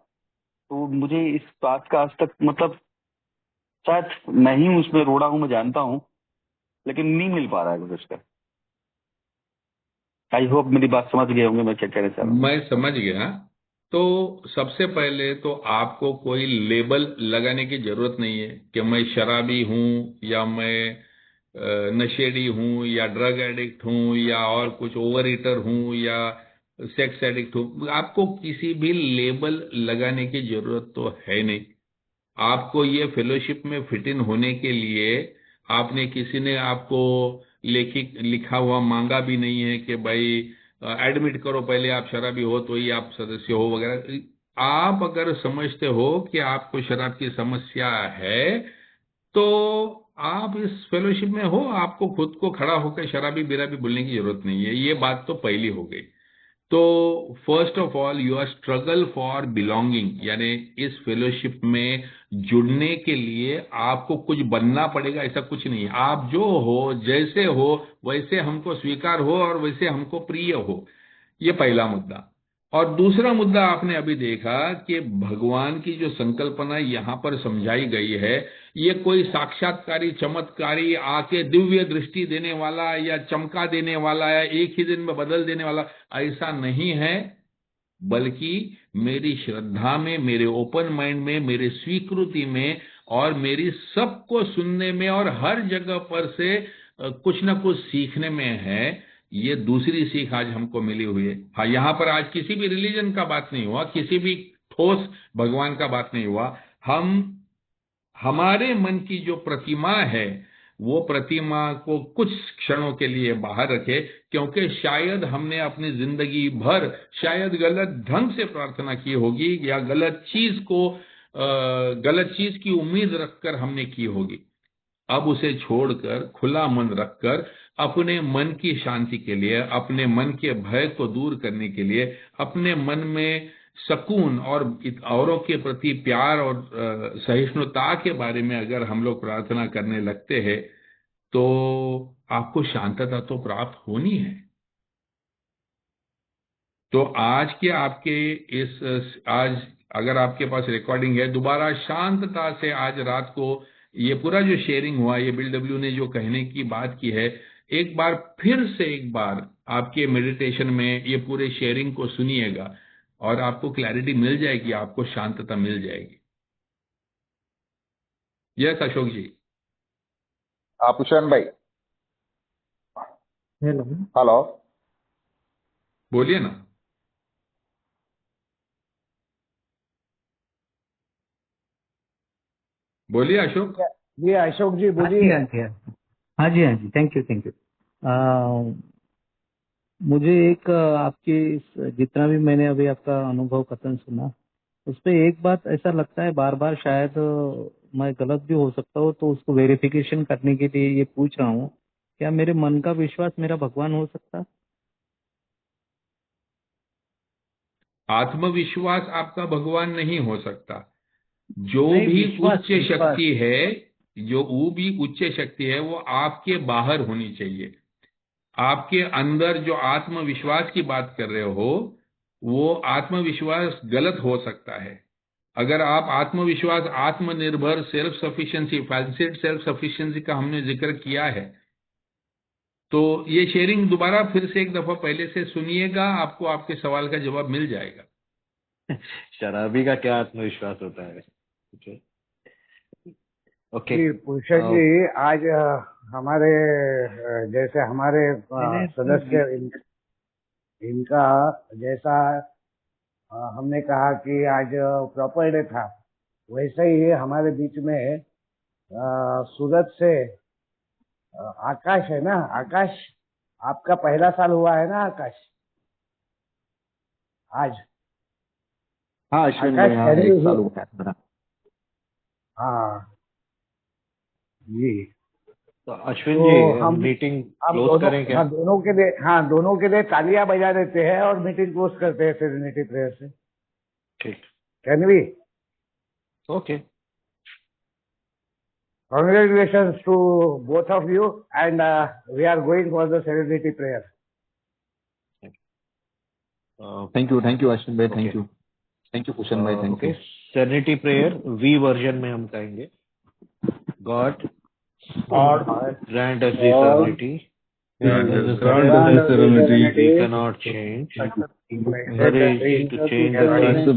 तो मुझे इस बात का आज तक मतलब शायद मैं ही उसमें रोड़ा हूँ, मैं जानता हूँ, लेकिन नहीं मिल पा रहा है कुछ उसका। आई होप मेरी बात समझ गए होंगे मैं क्या कहना चाह रहा हूँ। मैं समझ गया। तो सबसे पहले तो आपको कोई लेबल लगाने की जरूरत नहीं है कि मैं शराबी हूं या मैं नशेड़ी हूं या ड्रग एडिक्ट हूं या और कुछ ओवर ईटर हूं या सेक्स एडिक्ट हूं। आपको किसी भी लेबल लगाने की जरूरत तो है नहीं। आपको ये फेलोशिप में फिट इन होने के लिए आपने, किसी ने आपको लिखा हुआ मांगा भी नहीं है कि भाई एडमिट करो पहले आप शराबी हो तो ही आप सदस्य हो वगैरह। आप अगर समझते हो कि आपको शराब की समस्या है तो आप इस फेलोशिप में हो, आपको खुद को खड़ा होकर शराबी बिराबी बोलने की जरूरत नहीं है। ये बात तो पहली हो गई। तो first of all your struggle for belonging, यानी इस फेलोशिप में जुड़ने के लिए आपको कुछ बनना पड़ेगा, ऐसा कुछ नहीं है। आप जो हो, जैसे हो, वैसे हमको स्वीकार हो और वैसे हमको प्रिय हो। ये पहला मुद्दा। और दूसरा मुद्दा, आपने अभी देखा कि भगवान की जो संकल्पना यहाँ पर समझाई गई है, ये कोई साक्षात्कारी चमत्कारी आके दिव्य दृष्टि देने वाला या चमका देने वाला या एक ही दिन में बदल देने वाला ऐसा नहीं है, बल्कि मेरी श्रद्धा में, मेरे ओपन माइंड में, मेरे स्वीकृति में और मेरी सबको सुनने में और हर जगह पर से कुछ ना कुछ सीखने में है। ये दूसरी सीख आज हमको मिली हुई है। हाँ, यहाँ पर आज किसी भी रिलीजन का बात नहीं हुआ, किसी भी ठोस भगवान का बात नहीं हुआ। हम हमारे मन की जो प्रतिमा है वो प्रतिमा को कुछ क्षणों के लिए बाहर रखे, क्योंकि शायद हमने अपनी जिंदगी भर शायद गलत ढंग से प्रार्थना की होगी या गलत चीज की उम्मीद रखकर हमने की होगी। अब उसे छोड़कर खुला मन रखकर अपने मन की शांति के लिए, अपने मन के भय को दूर करने के लिए, अपने मन में सकून और औरों के प्रति प्यार और सहिष्णुता के बारे में अगर हम लोग प्रार्थना करने लगते हैं तो आपको शांतता तो प्राप्त होनी है। तो आज के आज अगर आपके पास रिकॉर्डिंग है, दोबारा शांतता से आज रात को ये पूरा जो शेयरिंग हुआ, ये बिल डब्ल्यू ने जो कहने की बात की है, एक बार आपके मेडिटेशन में ये पूरे शेयरिंग को सुनिएगा और आपको क्लैरिटी मिल जाएगी, आपको शांतता मिल जाएगी। यस अशोक जी। पुष्पन भाई, हेलो, बोलिए ना। बोलिए अशोक जी। अशोक जी बोलिए। हाँ जी, थैंक यू। मुझे एक आपके जितना भी मैंने अभी आपका अनुभव कथन सुना, उस पर एक बात ऐसा लगता है बार बार, शायद मैं गलत भी हो सकता हूँ, तो उसको वेरिफिकेशन करने के लिए ये पूछ रहा हूँ, क्या मेरे मन का विश्वास मेरा भगवान हो सकता? आत्मविश्वास आपका भगवान नहीं हो सकता। जो नहीं, भी विश्वास, उच्च शक्ति है, वो आपके बाहर होनी चाहिए। आपके अंदर जो आत्मविश्वास की बात कर रहे हो, वो आत्मविश्वास गलत हो सकता है। अगर आप आत्मविश्वास, आत्मनिर्भर, सेल्फ सफिशिएंसी, फैंसिड सेल्फ सफिशिएंसी का हमने जिक्र किया है, तो ये शेयरिंग दोबारा फिर से एक दफा पहले से सुनिएगा, आपको आपके सवाल का जवाब मिल जाएगा। शराबी का क्या आत्मविश्वास होता है? ओके जी भूषण जी, आज हमारे जैसे हमारे सदस्य इनका जैसा हमने कहा कि आज प्रॉपर डे था, वैसे ही हमारे बीच में सूरत से आकाश है ना। आकाश, आपका पहला साल हुआ है ना आकाश आज? हाँ अश्विन आकाश भाई, हाँ, कैसे 1 साल हुआ है मेरा। हाँ जी। तो अश्विन तो जी, हम मीटिंग हम क्लोज करें क्या? दोनों के लिए तालियां बजा देते हैं और मीटिंग क्लोज करते हैं सेरेनिटी प्रेयर से। ठीक, can we? Okay. Congratulations to both of you, and we are going for the serenity prayer. Thank you Ashwin भाई, Okay. थैंक यू भूषण भाई, thank okay, you. Serenity prayer we version में हम कहेंगे। God grant us the serenity we cannot change, courage to change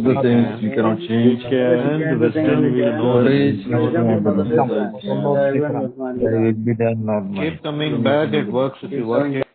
the things we cannot change, and wisdom will know the truth. Keep coming back, it works if you work it.